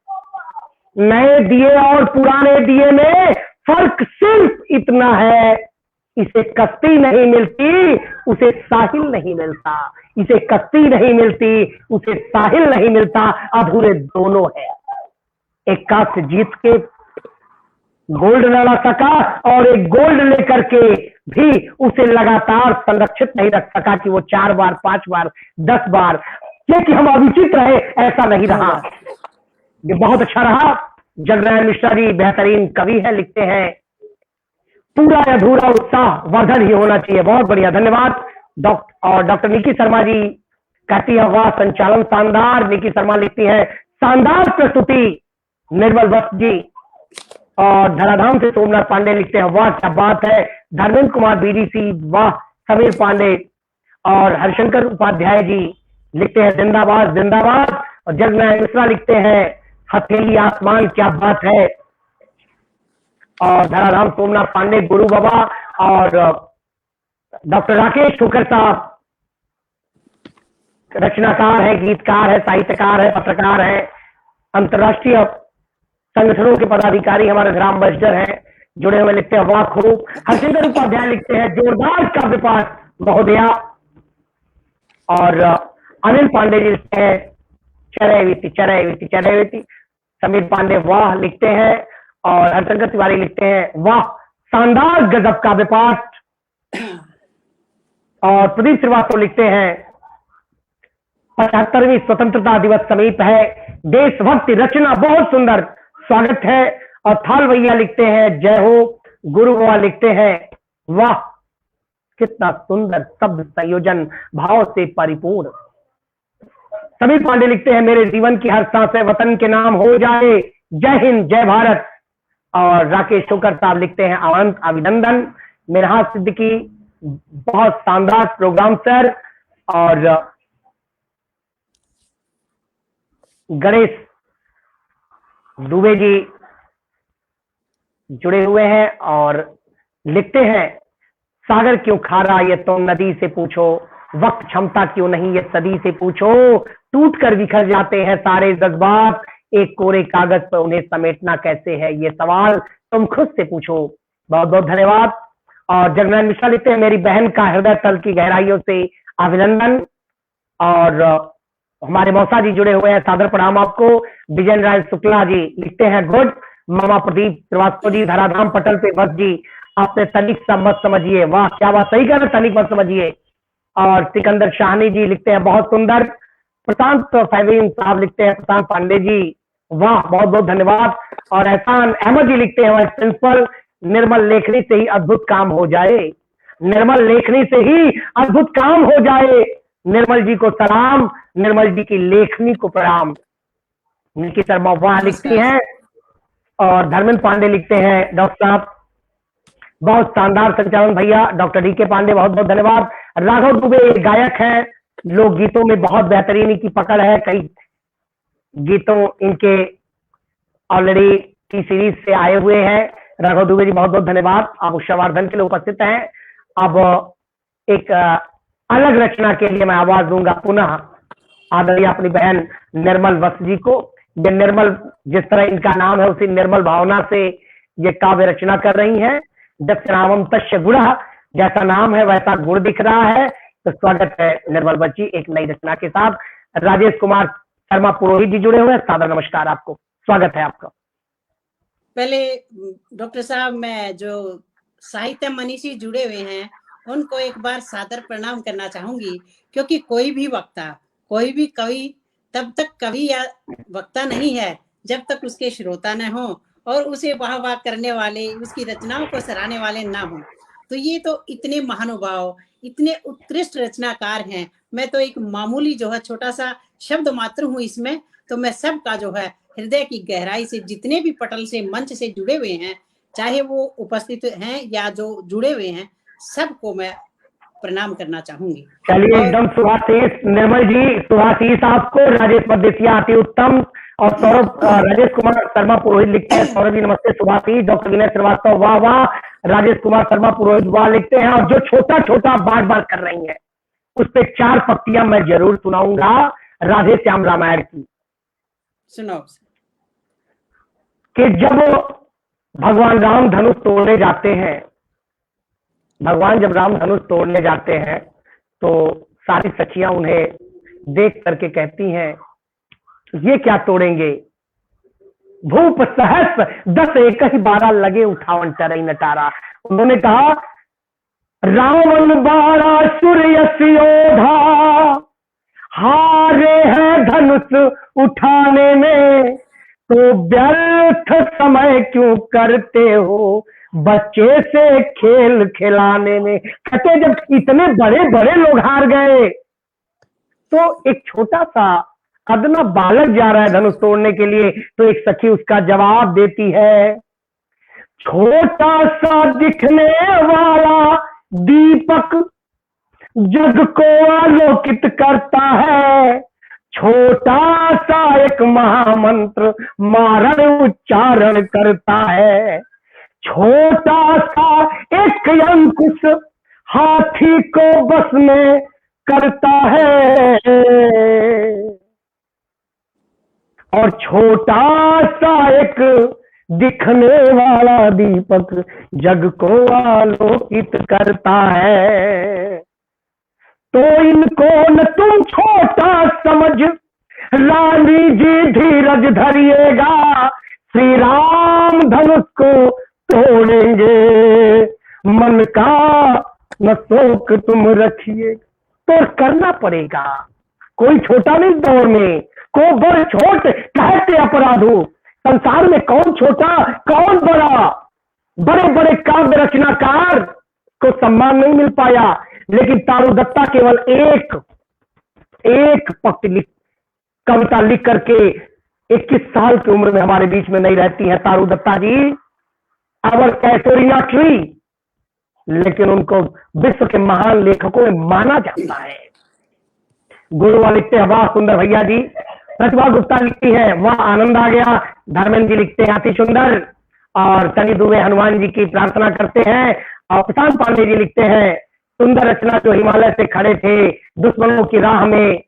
नए दिए और पुराने दिए में फर्क सिर्फ इतना है। इसे कश्ती नहीं मिलती, उसे साहिल नहीं मिलता, इसे कश्ती नहीं मिलती, उसे साहिल नहीं मिलता, अधूरे दोनों है। एक कांस्य जीत के गोल्ड न ला सका और एक गोल्ड लेकर के भी उसे लगातार संरक्षित नहीं रख सका कि वो 4 बार, 5 बार, 10 बार, क्योंकि हम अविचित रहे, ऐसा नहीं रहा। ये बहुत अच्छा रहा। जगनारायण मिश्रा जी बेहतरीन कवि है, लिखते हैं पूरा अधूरा उत्साह वर्धन ही होना चाहिए। बहुत बढ़िया, धन्यवाद। डॉक्टर निकी शर्मा जी कहती है वाह संचालन शानदार। निकी शर्मा लिखती है शानदार प्रस्तुति निर्मल वत्स जी। और धराधाम से सोमनाथ पांडे लिखते हैं वाह क्या बात है। धर्मेंद्र कुमार बीडीसी वाह। समीर पांडे और हरिशंकर उपाध्याय जी लिखते हैं जिंदाबाद जिंदाबाद। और जगनारायण मिश्रा लिखते हैं हथेली आसमान क्या बात है। और धराधाम सोमनाथ पांडे गुरु बाबा और डॉक्टर राकेश ठोकर साहब रचनाकार है, गीतकार है, साहित्यकार है, पत्रकार है, अंतर्राष्ट्रीय संगठनों के पदाधिकारी हमारे ग्राम बस्टर हैं, जुड़े हुए लिखते हैं वाह खूब। हरसिंदर उपाध्याय लिखते हैं जोरदार काव्य पाठ महोदया। और अनिल पांडे जी लिखते हैं चरैवीति चरैवीति चरैवीति। समीर पांडे वाह लिखते हैं। और हरशंकर तिवारी लिखते हैं वाह शानदार गजब काव्य पाठ। और प्रदीप श्रीवास्तव लिखते हैं 75वीं स्वतंत्रता दिवस समीप है, देशभक्ति रचना बहुत सुंदर, स्वागत है। और थाल भैया लिखते हैं जय हो। गुरु बाबा लिखते हैं वाह कितना सुंदर शब्द संयोजन, भाव से परिपूर्ण। समीर पांडे लिखते हैं मेरे जीवन की हर सांस वतन के नाम हो जाए, जय हिंद जय भारत। और राकेश ठोकर साहब लिखते हैं अनंत अभिनंदन। मिनहाज सिद्दीकी बहुत शानदार प्रोग्राम सर। और गणेश दुबे जी जुड़े हुए हैं और लिखते हैं सागर क्यों खारा ये तो नदी से पूछो, वक्त क्षमता क्यों नहीं ये सदी से पूछो, टूट कर बिखर जाते हैं सारे जज्बात, एक कोरे कागज पर उन्हें समेटना कैसे है ये सवाल तुम खुद से पूछो। बहुत बहुत धन्यवाद। और जगनारायण मिश्रा लिखते हैं मेरी बहन का हृदय तल की गहराइयों से अभिनंदन। और हमारे मौसा जी जुड़े हुए हैं, सादर प्रणाम आपको। विजय नारायण शुक्ला जी लिखते हैं गुड। मामा प्रदीप श्रीवास्तव जी धराधाम पटल पे बस जी आपने तनिक सा मत समझिए, वाह क्या बात, सही कह रहे, तनिक मत समझिए। और सिकंदर शाहनी जी लिखते हैं बहुत सुंदर। प्रशांत फैवीन साहब लिखते हैं प्रशांत पांडे जी वाह बहुत बहुत धन्यवाद। और एहसान अहमद जी लिखते हैं वाइस प्रिंसिपल निर्मल लेखनी से ही अद्भुत काम हो जाए, निर्मल लेखनी से ही अद्भुत काम हो जाए। निर्मल जी को सलाम, निर्मल जी की लेखनी को प्रणाम। निकी शर्मा वाह लिखती हैं। और धर्मेंद्र पांडे लिखते हैं डॉक्टर साहब बहुत शानदार संचालन भैया। डॉक्टर डीके पांडे बहुत बहुत धन्यवाद। राघव दुबे एक गायक हैं, लोक गीतों में बहुत बेहतरीन इनकी पकड़ है, कई गीतों इनके ऑलरेडी टी सीरीज से आए हुए हैं। राघव दुबे जी बहुत बहुत धन्यवाद, आप उषावर्धन के लिए उपस्थित हैं। अब एक अलग रचना के लिए मैं आवाज दूंगा पुनः आदरणीय अपनी बहन निर्मल वत्स जी को। ये निर्मल जिस तरह इनका नाम है उसी निर्मल भावना से ये काव्य रचना कर रही हैं। दक्ष नामम तस्य गुण, जैसा नाम है वैसा गुण दिख रहा है। तो स्वागत है निर्मल वत्स जी एक नई रचना के साथ। राजेश कुमार शर्मा पुरोहित जी जुड़े हुए हैं, सादर नमस्कार आपको, स्वागत है आपका। पहले डॉक्टर साहब मैं जो साहित्य मनीषी जुड़े हुए हैं उनको एक बार सादर प्रणाम करना चाहूंगी, क्योंकि कोई भी वक्ता, कोई भी कवि तब तक कवि या वक्ता नहीं है जब तक उसके श्रोता न हो और उसे वाह वाह करने वाले, उसकी रचनाओं को सराहने वाले ना हो। तो ये तो इतने महानुभाव, इतने उत्कृष्ट रचनाकार हैं। मैं तो एक मामूली जो है छोटा सा शब्द मात्र हूँ इसमें। तो मैं सबका जो है हृदय की गहराई से जितने भी पटल से मंच से जुड़े हुए हैं, चाहे वो उपस्थित हैं या जो जुड़े हुए हैं, सबको मैं प्रणाम करना चाहूंगी। चलिए एकदम सुभाषीष निर्मल जी, सुभाषीष आपको। राजेश मदेसिया अति उत्तम। और सौरभ राजेश कुमार शर्मा पुरोहित लिखते हैं सौरभ जी नमस्ते सुभाषीष। डॉक्टर विनय श्रीवास्तव वाह वाह। राजेश कुमार शर्मा पुरोहित वाह लिखते हैं। और जो छोटा छोटा बार बार कर रही है उस पे 4 पक्तियां मैं जरूर सुनाऊंगा राधे श्याम रामायण की। सुनाओ। कि जब भगवान राम धनुष तोड़ने जाते हैं, भगवान जब राम धनुष तोड़ने जाते हैं तो सारी सखियां उन्हें देख करके कहती हैं ये क्या तोड़ेंगे, भूप सहस्र 10 एक ही 12 लगे उठावन टरई नटारा। उन्होंने कहा रावण बाड़ा सूर्य योधा, हारे हैं धनुष उठाने में, तो व्यर्थ समय क्यों करते हो बच्चे से खेल खिलाने में। कहते जब इतने बड़े बड़े लोग हार गए तो एक छोटा सा अदना बालक जा रहा है धनुष तोड़ने के लिए, तो एक सखी उसका जवाब देती है, छोटा सा दिखने वाला दीपक जग को आलोकित करता है, छोटा सा एक महामंत्र मारण उच्चारण करता है, छोटा सा एक अंकुश हाथी को बस में करता है, और छोटा सा एक दिखने वाला दीपक जग को आलोकित करता है। तो इनको न तुम छोटा समझ, रानी जी धीरज धरिएगा, श्री राम धनुष को तोड़ेंगे, मन का न शोक तुम रखिए। तो करना पड़ेगा, कोई छोटा नहीं दौर में, को बड़ छोट कहते अपराधो, संसार में कौन छोटा कौन बड़ा, बड़े बड़े काव्य रचनाकार को सम्मान नहीं मिल पाया, लेकिन तारू दत्ता केवल एक पंक्ति कविता लिख करके 21 साल की उम्र में हमारे बीच में नहीं रहती है तारू दत्ता जी, अवर कैटोरिया ट्री, लेकिन उनको विश्व के महान लेखकों में माना जाता है। गुरुआ लिखते हैं, वाह सुंदर भैया जी। प्रतिभा गुप्ता लिखती है, वाह आनंद आ गया। धर्मेंद्र जी लिखते हैं, अति सुंदर। और सनी दुबे हनुमान जी की प्रार्थना करते हैं। और प्रशांत पांडे जी लिखते हैं, सुंदर रचना जो हिमालय से खड़े थे दुश्मनों की राह में,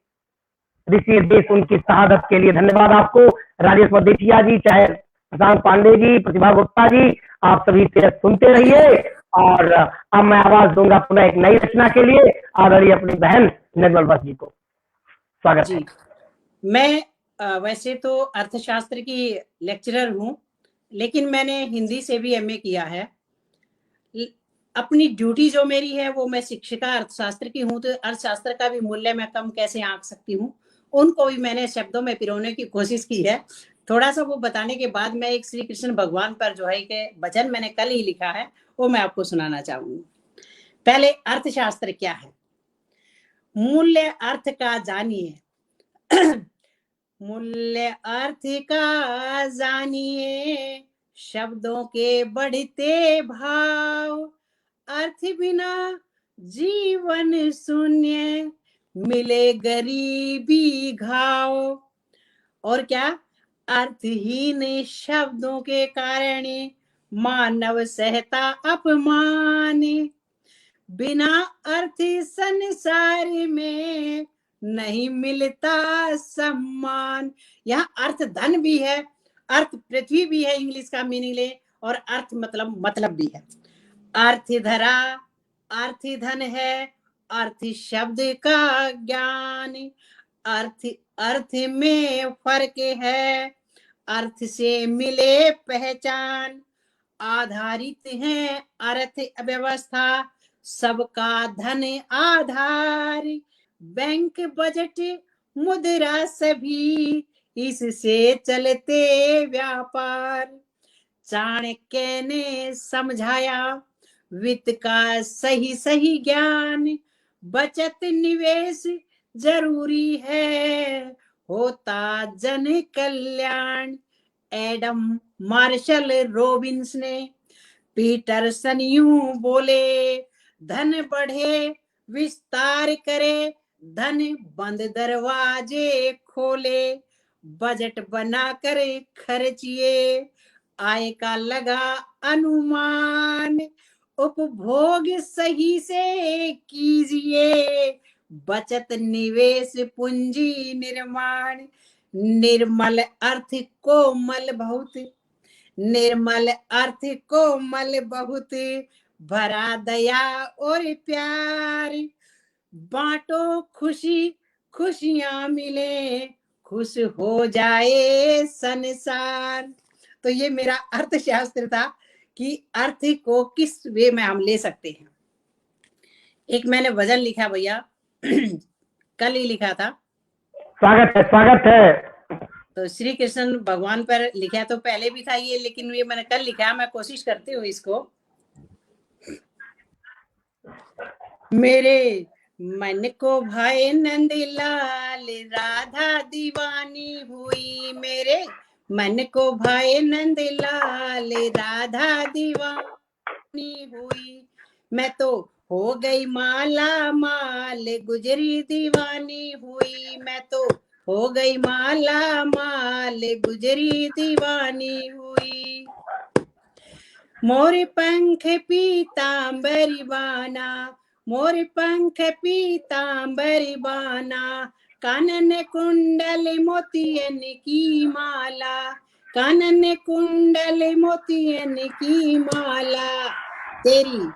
ऋषि देश उनकी शहादत के लिए। धन्यवाद आपको राजेश मदेठिया जी, चाहे प्रशांत पांडे जी, प्रतिभा गुप्ता जी, आप सभी से सुनते रहिए। और अब मैं आवाज दूंगा पुनः एक नई रचना के लिए, आदरणीय अपनी बहन निर्मल बस जी को। स्वागत है। मैं वैसे तो अर्थशास्त्र की लेक्चरर हूँ, लेकिन मैंने हिंदी से भी एमए किया है। अपनी ड्यूटी जो मेरी है वो मैं शिक्षिका अर्थशास्त्र की हूँ, तो अर्थशास्त्र का भी मूल्य मैं कम कैसे आंक सकती हूँ, उनको भी मैंने शब्दों में पिरोने की कोशिश की है। थोड़ा सा वो बताने के बाद मैं एक श्री कृष्ण भगवान पर जो है कि वचन मैंने कल ही लिखा है, वो मैं आपको सुनाना चाहूंगी। पहले अर्थशास्त्र क्या है। मूल्य अर्थ का जानिए मूल्य अर्थ का जानिए, शब्दों के बढ़ते भाव, अर्थ बिना जीवन शून्य, मिले गरीबी घाव। और क्या, अर्थहीन शब्दों के कारण मानव सहता अपमान, बिना अर्थ संसार में नहीं मिलता सम्मान। यहाँ अर्थ धन भी है, अर्थ पृथ्वी भी है, इंग्लिश का मीनिंग ले, और अर्थ मतलब भी है। अर्थ धरा अर्थ धन है, अर्थ शब्द का ज्ञान, अर्थ में फर्क है, अर्थ से मिले पहचान, आधारित है अर्थ व्यवस्था, सबका धन आधार, बैंक बजट मुद्रा सभी, इससे चलते व्यापार। चाणक्य ने समझाया वित्त का सही ज्ञान, बचत निवेश जरूरी है, होता जन कल्याण। एडम मार्शल रॉबिन्स ने, पीटरसन यूं बोले, धन बढ़े विस्तार करे, धन बंद दरवाजे खोले, बजट बनाकर खर्चिए, आय का लगा अनुमान, उपभोग सही से कीजिए, बचत निवेश पूंजी निर्माण। निर्मल अर्थ कोमल बहुत, निर्मल अर्थ कोमल बहुत, भरा दया और प्यार, बांटो खुशी खुशियां मिले, खुश हो जाए संसार। तो ये मेरा अर्थशास्त्र था कि अर्थ को किस वे में हम ले सकते हैं। एक मैंने वजन लिखा भैया, कल ही लिखा था। स्वागत है। तो श्री कृष्ण भगवान पर लिखा, तो पहले भी था ये, लेकिन ये मैंने कल लिखा। मैं कोशिश करती हूँ इसको। मेरे मन को भाए नंदलाल राधा दीवानी हुई, मेरे मन को भाए नंदलाल राधा दीवानी हुई। मैं तो हो गई माला माल गुजरी दीवानी हुई, मैं तो हो गई माला माल गुजरी दीवानी हुई। मोर पंख पीतांबरी बाना, मोर पंख पीतांबरी बाना, कानन कुंडल मोतियन की माला, कानन कुंडल मोतियन की माला। तेरी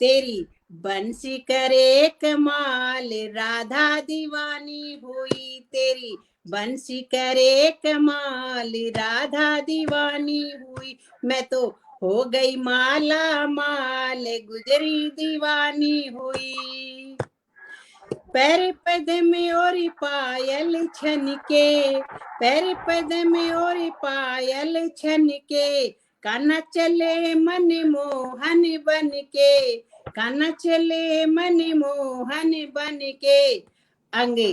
तेरी बंसी करे कमाल राधा दीवानी हुई, तेरी बंसी करे कमाल राधा दीवानी हुई। मैं तो हो गई माला माल गुजरी दीवानी हुई। पैर पद में और पायल छन के, पैर पद में और पायल छन के, काना चले मन मोहन बन के, काना चले मन मोहन बन के। अंगे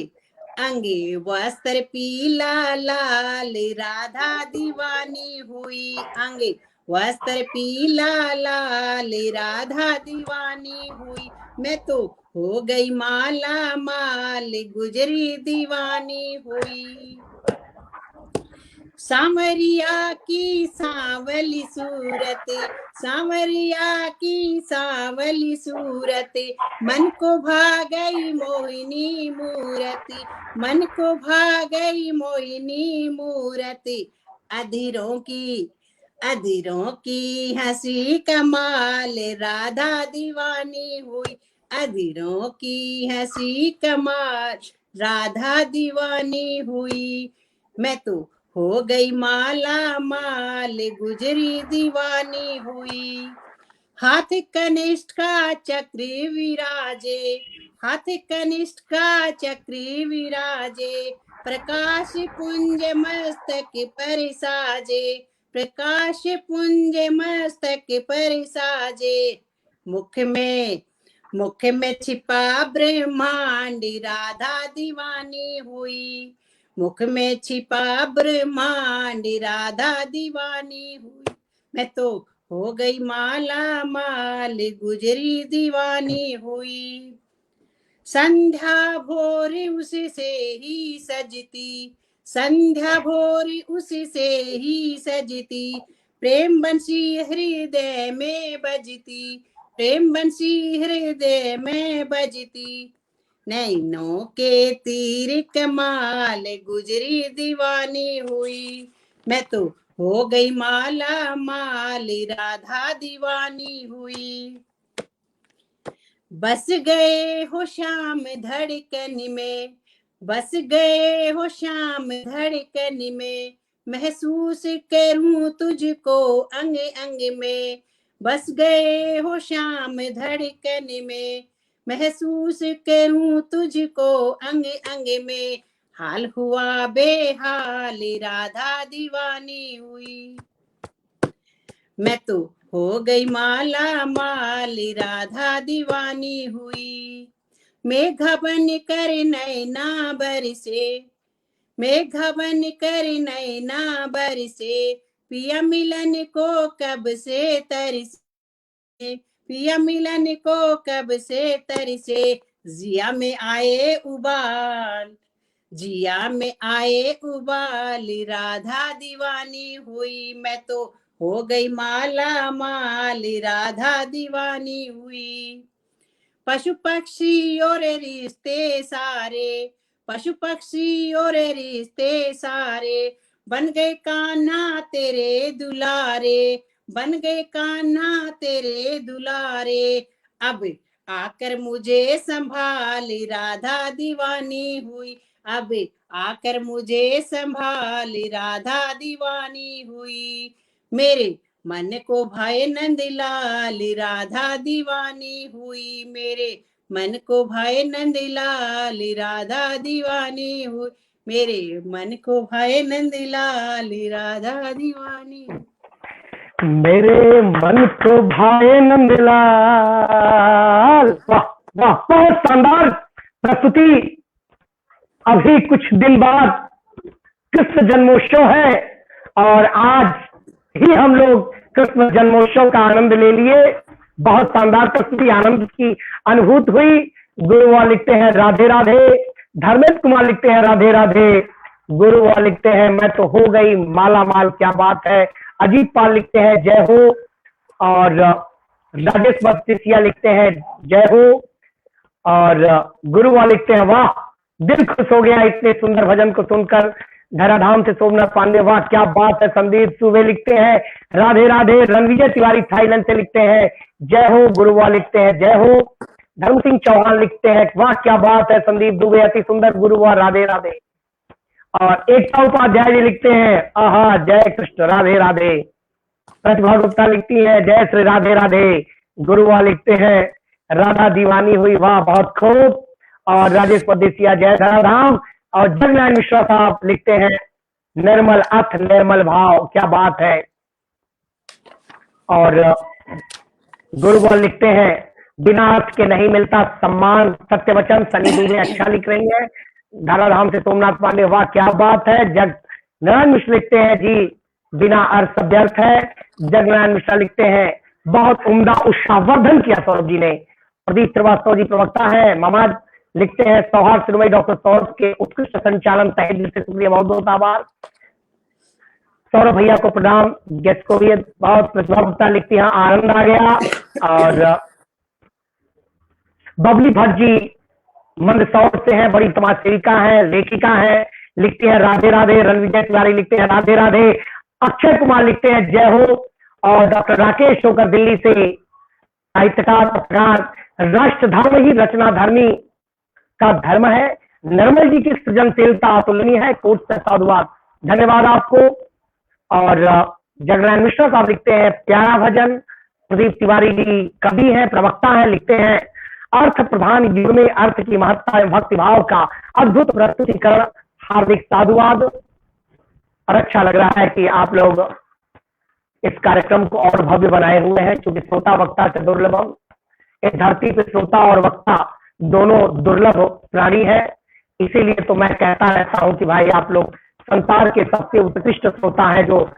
अंगे वस्त्र पीला लाल राधा दीवानी हुई, अंगे वस्त्र पीला लाल राधा दीवानी हुई। मैं तो हो गई माला माल गुजरी दीवानी हुई। सांवरिया की सांवली सूरत, सांवरिया की सांवली सूरत, मन को भा गई मोहिनी मूरति, मन को भा गई मोहिनी मूरति। अधीरों की हंसी कमाल राधा दीवानी हुई, अधीरों की हंसी कमाल राधा दीवानी हुई। मैं तो हो गई माला माल गुजरी दीवानी हुई। हाथ कनिष्ठ का चक्र विराजे, हाथ कनिष्ठ का चक्र विराजे, प्रकाश पुंज मस्तक पर साजे, प्रकाश पुंज मस्तक पर साजे। मुख में छिपा ब्रह्मांड राधा दीवानी हुई, मुख में छिपा ब्रह्मांड राधा दीवानी हुई। मैं तो हो गई माला माल गुजरी दीवानी हुई। संध्या भोर उससे ही सजती, संध्या भोर उससे ही सजती, प्रेम बंसी हृदय में बजती, प्रेम बंसी हृदय में बजती। नैनों के तीर कमाल गुजरी दीवानी हुई। मैं तो हो गई माला माल राधा दीवानी हुई। बस गए हो श्याम धड़कन में, बस गए हो श्याम धड़कन में, महसूस करूं तुझको अंग अंग में, बस गए हो श्याम धड़कन में, महसूस करूं तुझको अंग अंग में। हाल हुआ बेहाल राधा दीवानी हुई। मैं तो हो गई माला माल राधा दीवानी हुई। मेघा बन कर नैना बरसे, मेघा बन कर नैना बरसे, पिया मिलन को कब से तरसे, पिया मिलन को कब से तरसे। जिया में आए उबाल, जिया में आए उबाल राधा दीवानी हुई। मैं तो हो गई माला माल राधा दीवानी हुई। पशु पक्षी और रिश्ते सारे, पशु पक्षी और रिश्ते सारे, बन गए कान्हा तेरे दुलारे, बन गए कान्हा तेरे दुलारे। अब आकर मुझे संभाल राधा दीवानी हुई, अब आकर मुझे संभाल राधा दीवानी हुई। मेरे मन को भाए नंदलाल राधा दीवानी हुई, मेरे मन को भाए नंदलाल राधा दीवानी हुई, मेरे मन को भाए नंदलाल राधा दीवानी। मेरे मन को भाए नंदलाल। वाह, वाह, बहुत शानदार प्रस्तुति। अभी कुछ दिन बाद कृष्ण जन्मोत्सव है और आज ही हम लोग कृष्ण जन्मोत्सव का आनंद ले लिए। बहुत शानदार प्रस्तुति, आनंद की अनुभूति हुई। गुरुवार लिखते हैं राधे राधे। धर्मेंद्र कुमार लिखते हैं राधे राधे। गुरुवार लिखते हैं मैं तो हो गई माला माल, क्या बात है। अजीत पाल लिखते हैं जय हो। और राजेश बख्तिसिया लिखते हैं जय हो। और गुरुवार लिखते हैं वाह, दिल खुश हो गया इतने सुंदर भजन को सुनकर। धराधाम से सोमनाथ पांडे, वाह क्या बात है। संदीप सुबे लिखते हैं राधे राधे। रणविजय तिवारी थाईलैंड से लिखते हैं जय हो। गुरुवार लिखते हैं जय हो। धर्म सिंह चौहान लिखते हैं वाह क्या बात है। संदीप दुबे, अति सुंदर, गुरुवार राधे राधे। और एकता उपाध्याय जी लिखते हैं आहा जय कृष्ण राधे राधे। प्रतिभा गुप्ता लिखती है जय श्री राधे राधे। गुरुवार लिखते हैं राधा दीवानी हुई, वाह बहुत खूब। और राजेश परदेसिया जय धराधाम। और जगनारायण मिश्रा साहब लिखते हैं निर्मल अर्थ निर्मल भाव, क्या बात है। और गुरुवार लिखते हैं बिना अर्थ के नहीं मिलता सम्मान, सत्य वचन। सनी दुबे अच्छा लिख रही है। धराधाम से सोमनाथ पांडे, वाह क्या बात है। जग नारायण मिश्र लिखते हैं जी बिना अर्थ सब व्यर्थ है। जगनारायण मिश्रा लिखते हैं बहुत उम्दा उत्साहवर्धन किया सौरभ जी ने। प्रदीप श्रीवास्तव जी प्रवक्ता है। ममाज लिखते हैं सौहार्द श्रीमय डॉक्टर सौरभ के उत्कृष्ट संचालन, तहे दिल से शुक्रिया, बहुत बहुत आभार। सौरभ भैया को प्रणाम, गेस्ट को भी बहुत। प्रतिभा गुप्ता लिखती है आनंद आ गया। और बबली भट्ट जी मंदसौर से हैं, बड़ी समाज सेविका है, लेखिका है, लिखती है राधे राधे। रणविजय तिवारी लिखते हैं राधे राधे। अक्षय कुमार लिखते हैं जय हो। और डॉक्टर राकेश शोकर दिल्ली से साहित्यकार, पत्रकार। राष्ट्र धर्म ही रचना धर्मी का धर्म है। निर्मल जी की सृजनशीलता अतुलनीय है, कोट से साधुवाद, धन्यवाद आपको। और जगनारायण मिश्रा साहब लिखते हैं प्यारा भजन। प्रदीप तिवारी जी कवि हैं, प्रवक्ता हैं, लिखते हैं अर्थ प्रधान युग में अर्थ की महत्ता एवं भक्ति भाव का अद्भुत प्रस्तुतिकरण, हार्दिक साधुवाद। और अच्छा लग रहा है कि आप लोग इस कार्यक्रम को और भव्य बनाए हुए हैं, क्योंकि श्रोता वक्ता से दुर्लभम। इस धरती पे श्रोता और वक्ता दोनों दुर्लभ प्राणी है। इसीलिए तो मैं कहता रहता हूं कि भाई आप लोग संसार के सबसे उत्कृष्ट श्रोता हैं, जो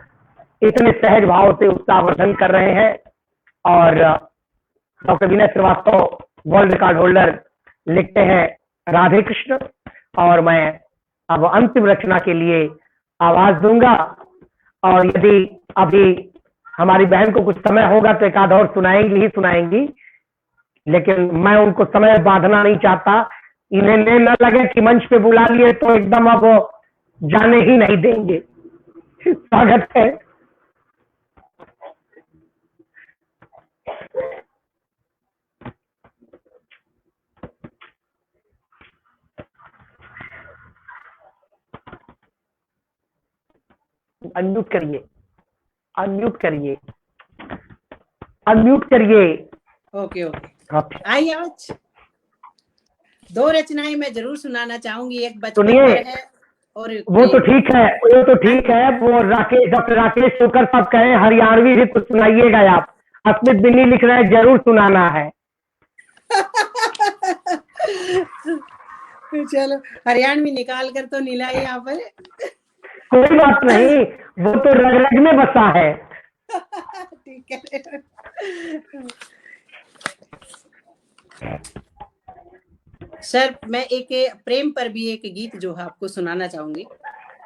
इतने सहज भाव से उसका वर्धन कर रहे हैं। और डॉक्टर विनय श्रीवास्तव वर्ल्ड रिकॉर्ड होल्डर लिखते हैं राधे कृष्ण। और मैं अब अंतिम रचना के लिए आवाज दूंगा। और यदि अभी हमारी बहन को कुछ समय होगा तो एक आध और सुनाएंगी ही सुनाएंगी, लेकिन मैं उनको समय बांधना नहीं चाहता। इन्हें न लगे कि मंच पे बुला लिए तो एकदम अब जाने ही नहीं देंगे। स्वागत है। अनम्यूट करिए, अनम्यूट करिए, अनम्यूट करिए। ओके ओके, आइए आज दो रचनाएं मैं जरूर सुनाना चाहूंगी। एक बचपन पर है और वो तो ठीक है, वो तो ठीक है। वो राकेश, डॉक्टर राकेश शोकर साहब कहे हरियाणवी भी कुछ सुनाइएगा आप। अस्मित बिन्नी लिख रहे हैं जरूर सुनाना है। चलो हरियाणवी निकाल कर तो नीला यहाँ पर। कोई बात नहीं, वो तो रग रग में बसा है। ठीक है। सर मैं एक प्रेम पर भी एक गीत जो है आपको सुनाना चाहूंगी।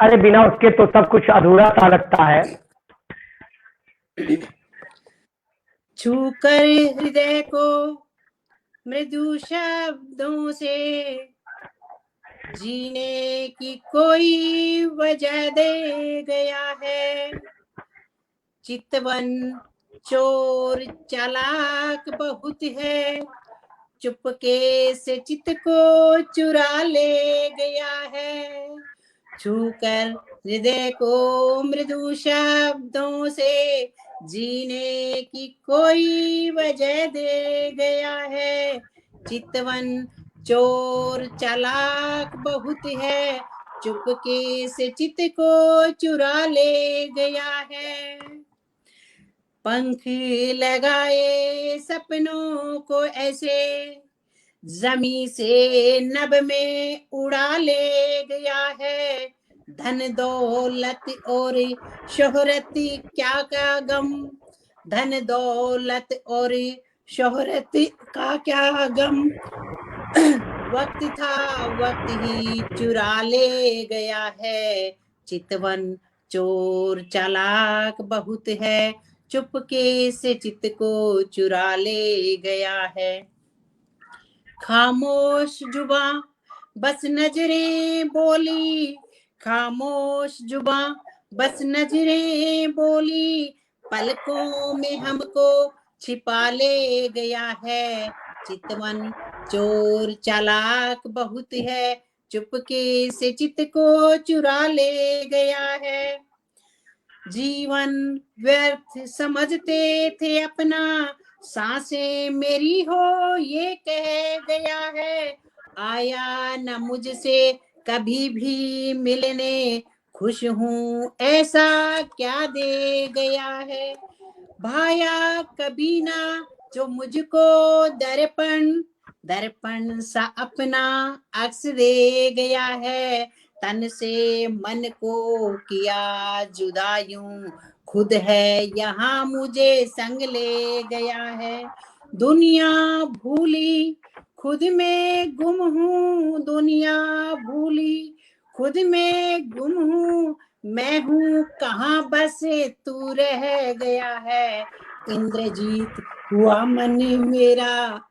अरे बिना उसके तो सब कुछ अधूरा सा लगता है। छू कर हृदय को मृदु शब्दों से जीने की कोई वजह दे गया है। चितवन चोर चालाक बहुत है, चुपके से चित को चुरा ले गया है। छूकर हृदय को मृदु शब्दों से जीने की कोई वजह दे गया है। चितवन चोर चालाक बहुत है, चुपके से चित को चुरा ले गया है। पंख लगाए सपनों को ऐसे जमी से नभ में उड़ा ले गया है। धन दौलत और शोहरत क्या क्या गम, धन दौलत और शोहरत का क्या गम। वक्त था वक्त ही चुरा ले गया है। चितवन चोर चालाक बहुत है, चुपके से चित्त को चुरा ले गया है। खामोश जुबा बस नजरें बोली, खामोश जुबा बस नजरें बोली, पलकों में हमको छिपा ले गया है। चितवन चोर चालाक बहुत है, चुपके से चित्त को चुरा ले गया है। जीवन व्यर्थ समझते थे अपना, सांसें मेरी हो ये कह गया है। आया न मुझसे कभी भी मिलने, खुश हूँ ऐसा क्या दे गया है। भाया कभी ना जो मुझको दर्पण, दर्पण सा अपना अक्स दे गया है। तन से मन को किया जुदा यूं, खुद है यहाँ मुझे संग ले गया है। दुनिया भूली खुद में गुम हूँ, दुनिया भूली खुद में गुम हूँ, मैं हूँ कहाँ बस तू रह गया है। इंद्रजीत हुआ मन मेरा,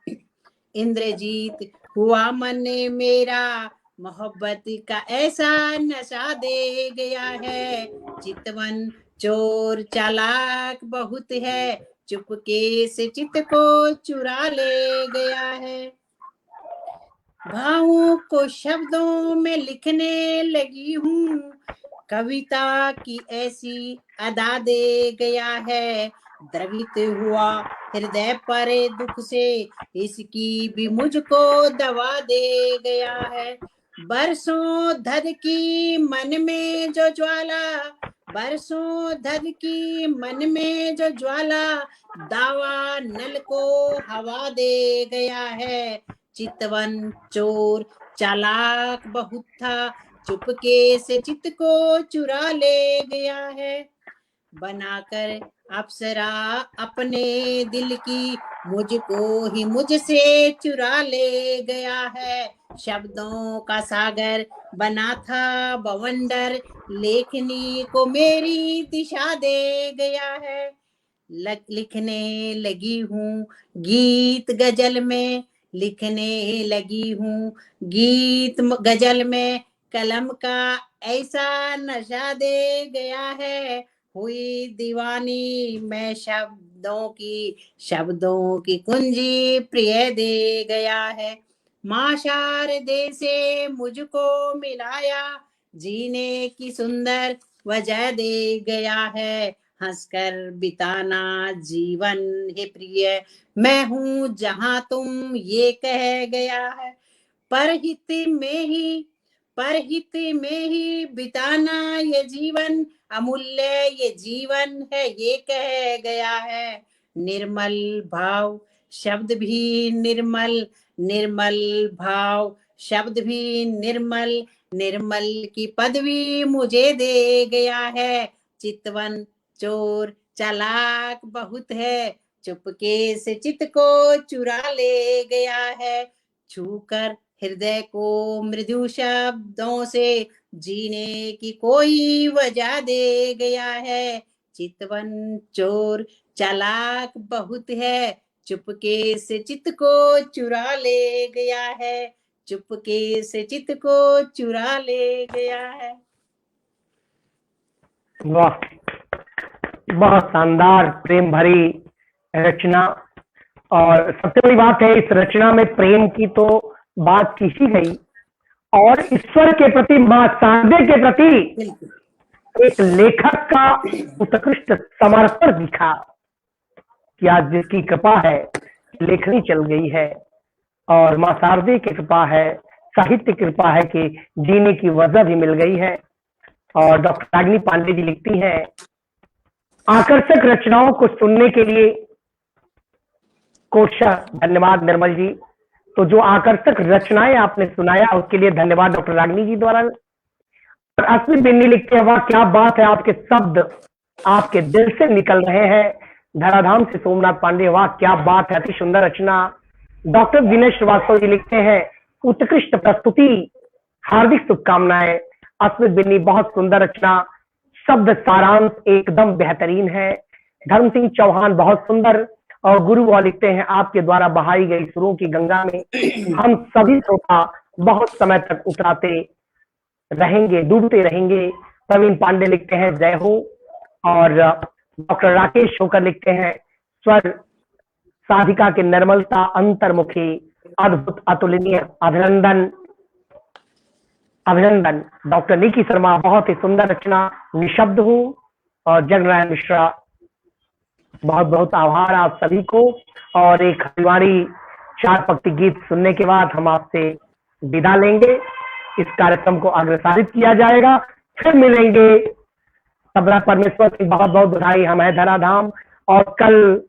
इंद्रजीत हुआ मन मेरा, मोहब्बत का ऐसा नशा दे गया है। चितवन चोर चालाक बहुत है, चुपके से चित्त को चुरा ले गया है। भावों को शब्दों में लिखने लगी हूँ, कविता की ऐसी अदा दे गया है। द्रवित हुआ हृदय पर दुख से, इसकी भी मुझको दवा दे गया है। बरसों धधकी मन में जो ज्वाला, बरसों धधकी मन में जो ज्वाला, दावा नल को हवा दे गया है। चितवन चोर चालाक बहुत था, चुपके से चित्त को चुरा ले गया है। बनाकर अप्सरा अपने दिल की, मुझको ही मुझसे चुरा ले गया है। शब्दों का सागर बना था बवंडर, लेखनी को मेरी दिशा दे गया है। लिखने लगी हूँ गीत गजल में, लिखने लगी हूँ गीत गजल में, कलम का ऐसा नशा दे गया है। हुई दीवानी मैं शब्दों की कुंजी प्रिय दे गया है। माँ शारदे से मुझको मिलाया, जीने की सुंदर वजह दे गया है। हंसकर बिताना जीवन है प्रिय, मैं हूँ जहाँ तुम ये कह गया है। परहित में ही बिताना ये जीवन, अमूल्य ये जीवन है ये कह गया है। निर्मल भाव शब्द भी निर्मल, निर्मल भाव शब्द भी निर्मल, निर्मल की पदवी मुझे दे गया है। चितवन चोर चालाक बहुत है, चुपके से चित्त को चुरा ले गया है। छूकर हृदय को मृदु शब्दों से, जीने की कोई वजह दे गया है। चितवन चोर चालाक बहुत है, चुपके से चित्त को चुरा ले गया है, चुपके से चित्त को चुरा ले गया है। वाह, बहुत शानदार प्रेम भरी रचना। और सबसे बड़ी बात है, इस रचना में प्रेम की तो बात की ही गई, और ईश्वर के प्रति, मां शारदे के प्रति एक लेखक का उत्कृष्ट समर्पण दिखा कि आज जिसकी कृपा है लेखनी चल गई है, और मां शारदे की कृपा है, साहित्य कृपा है कि जीने की वजह भी मिल गई है। और डॉक्टर रागिनी पांडे जी लिखती हैं, आकर्षक रचनाओं को सुनने के लिए कोशा धन्यवाद निर्मल जी। तो जो आकर्षक रचनाएं आपने सुनाया उसके लिए धन्यवाद डॉक्टर रागिनी जी द्वारा। और अश्विन बिन्नी लिखते हैं, वाह क्या बात है, आपके शब्द आपके दिल से निकल रहे हैं। धराधाम से सोमनाथ पांडे, वाह क्या बात है, अति सुंदर रचना। डॉक्टर विनय श्रीवास्तव जी लिखते हैं, उत्कृष्ट प्रस्तुति, हार्दिक शुभकामनाएं। अश्विन बिन्नी, बहुत सुंदर रचना, शब्द सारांश एकदम बेहतरीन है। धर्म सिंह चौहान, बहुत सुंदर। और गुरु वो लिखते हैं, आपके द्वारा बहाई गई सुरों की गंगा में हम सभी श्रोता बहुत समय तक उतराते रहेंगे, डूबते रहेंगे। प्रवीण पांडे लिखते हैं, जय हो। और डॉक्टर राकेश शोकर लिखते हैं, स्वर साधिका के निर्मलता, अंतर्मुखी, अद्भुत, अतुलनीय, अभिनंदन अभिनंदन। डॉक्टर निकी शर्मा, बहुत ही सुंदर रचना, निशब्द हूँ। और जगनारायण मिश्रा, बहुत बहुत आभार आप सभी को। और एक हरिवाणी 4 पंक्ति गीत सुनने के बाद हम आपसे विदा लेंगे। इस कार्यक्रम को अग्रसारित किया जाएगा, फिर मिलेंगे। सबरा परमेश्वर की बहुत बहुत बधाई। हम है धराधाम, और कल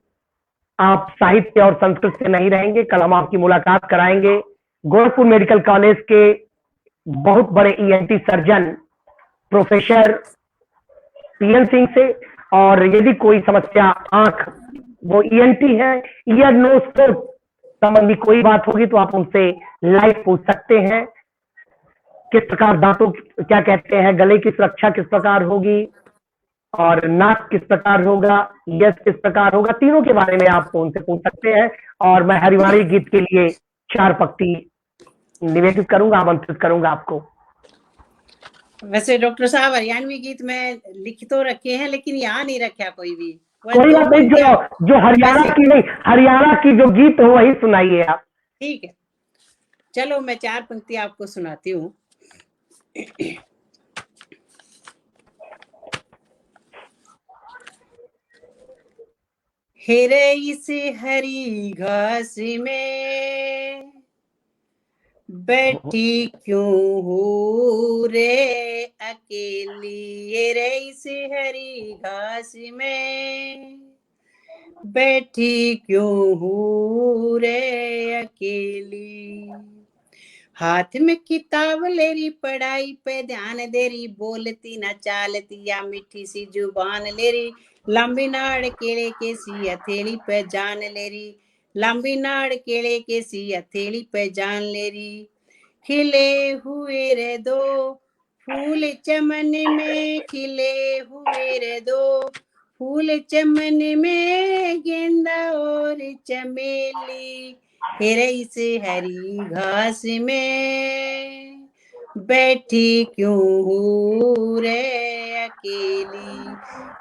आप साहित्य और संस्कृत से नहीं रहेंगे, कल हम आपकी मुलाकात कराएंगे गोरखपुर मेडिकल कॉलेज के बहुत बड़े ENT surgeon professor PN Singh से। और यदि कोई समस्या आंख, वो ईएनटी है, ईयर नोज थ्रोट संबंधी कोई बात होगी तो आप उनसे लाइव पूछ सकते हैं। किस प्रकार दांतों, क्या कहते हैं, गले की सुरक्षा किस प्रकार होगी, और नाक किस प्रकार होगा, यस किस प्रकार होगा, तीनों के बारे में आप उनसे पूछ सकते हैं। और मैं हरिवाणी गीत के लिए 4 पंक्ति निवेदित करूंगा, आमंत्रित करूंगा आपको। वैसे डॉक्टर साहब हरियाणवी गीत में लिख तो रखे हैं, लेकिन यहाँ नहीं रखा कोई भी। कोई बात नहीं, जो हरियाणा की नहीं, हरियाणा की जो गीत हो वही सुनाइए आप। ठीक है, चलो मैं 4 पंक्ति आपको सुनाती हूँ। हेरे इस हरी घास में बैठी क्यों हो रे अकेली, हेरे इस हरी घास में बैठी क्यों हो रे अकेली। हाथ में किताब लेरी, पढ़ाई पे ध्यान देरी, बोलती न चालती या मीठी सी जुबान लेरी, लंबी नाड़ केले के सी हथेली पे जान लेरी, लंबी नाड़ केले के सी हथेली पे जान लेरी। खिले हुए रे दो फूल चमन में, खिले हुए रे दो फूल चमन में, गेंदा और चमेली, हेरे इस हरी घास में बैठी क्यों हो रे अकेली।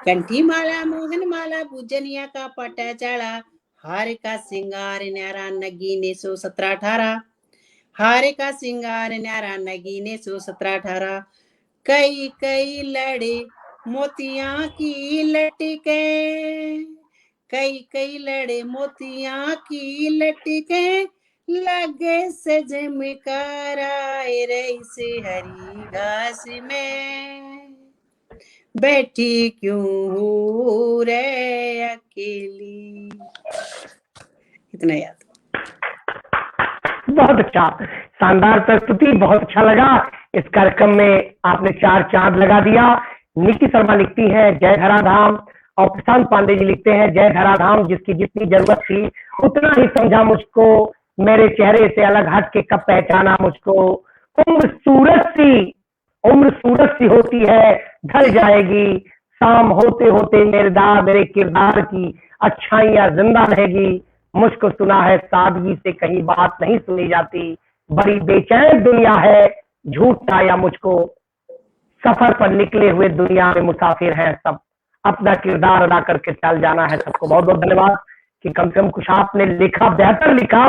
कंठी माला मोहन माला पूजनिया का पटा चढ़ा, हार का सिंगार न्यारा नगीने 117-18, हार का सिंगार न्यारा नगीने 117-18। कई कई लड़े मोतियां की लटके, कई कई लड़े मोतियां की लटके, लगे से झमकारा रे से हरी घास में बैठी क्यों हो रे अकेली। इतना याद। बहुत अच्छा, शानदार प्रस्तुति, बहुत अच्छा लगा। इस कार्यक्रम में आपने 4 चांद लगा दिया। निकी शर्मा लिखती है, जय धराधाम। और प्रशांत पांडे जी लिखते हैं, जय धराधाम, जिसकी जितनी जरूरत थी उतना ही समझा मुझको, मेरे चेहरे से अलग हट के कब पहचाना मुझको। उम्र सूरज सी होती है, ढल जाएगी, शाम होते होते मेरे किरदार की अच्छाइयां जिंदा रहेगी। मुझको सुना है सादगी से कहीं बात नहीं सुनी जाती, बड़ी बेचैन दुनिया है, झूठ आया मुझको, सफर पर निकले हुए दुनिया में मुसाफिर हैं सब, अपना किरदार अदा करके चल जाना है सबको। बहुत बहुत धन्यवाद कि कम से कम कुछ आपने लिखा, बेहतर लिखा।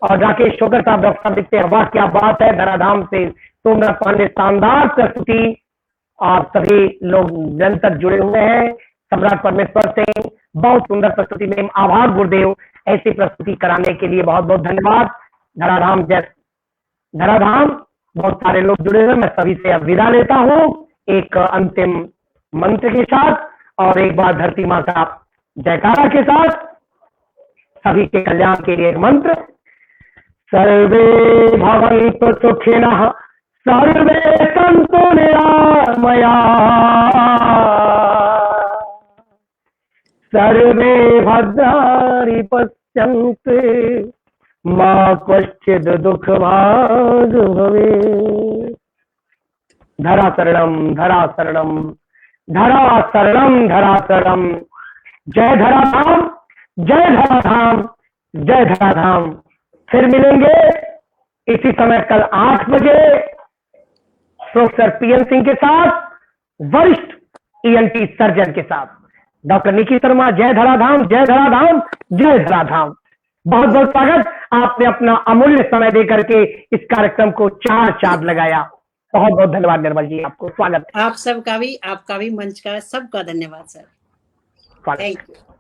और राकेश शोकर साहब, डॉक्टर साहब लिखते हैं, वाह क्या बात है, धराधाम से सोमनाथ पांडे, शानदार प्रस्तुति। आप सभी लोग निरंतर जुड़े हुए हैं। सम्राट परमेश्वर सिंह, बहुत सुंदर प्रस्तुति में आभार गुरुदेव, ऐसी प्रस्तुति कराने के लिए बहुत बहुत धन्यवाद। धराधाम धराधाम, बहुत सारे लोग जुड़े हुए, मैं सभी से अब विदा लेता हूँ एक अंतिम मंत्र के साथ, और एक बार धरती माँ का जयकारा के साथ। सभी के कल्याण के लिए एक मंत्र, सर्वे भवन्तु सुखिनः सर्वे सन्तु निरामयाः सर्वे भद्राणि पश्यन्तु मा कश्चित् दुःखभाग् भवेत्। धरा शरणम धरा शरणम धरा शरणम धरा शरणम। जय धराधाम जय धराधाम जय धराधाम। फिर मिलेंगे इसी समय कल 8 बजे प्रोफेसर पीएन सिंह के साथ, वरिष्ठ ईएनटी सर्जन के साथ। डॉक्टर निकी शर्मा, जय धराधाम जय धराधाम जय धराधाम। बहुत बहुत स्वागत। आपने अपना अमूल्य समय देकर के इस कार्यक्रम को 4 चांद लगाया। बहुत बहुत धन्यवाद निर्मल जी, आपको स्वागत। आप सबका भी, आपका भी, मंच का सबका धन्यवाद सर। Thank you.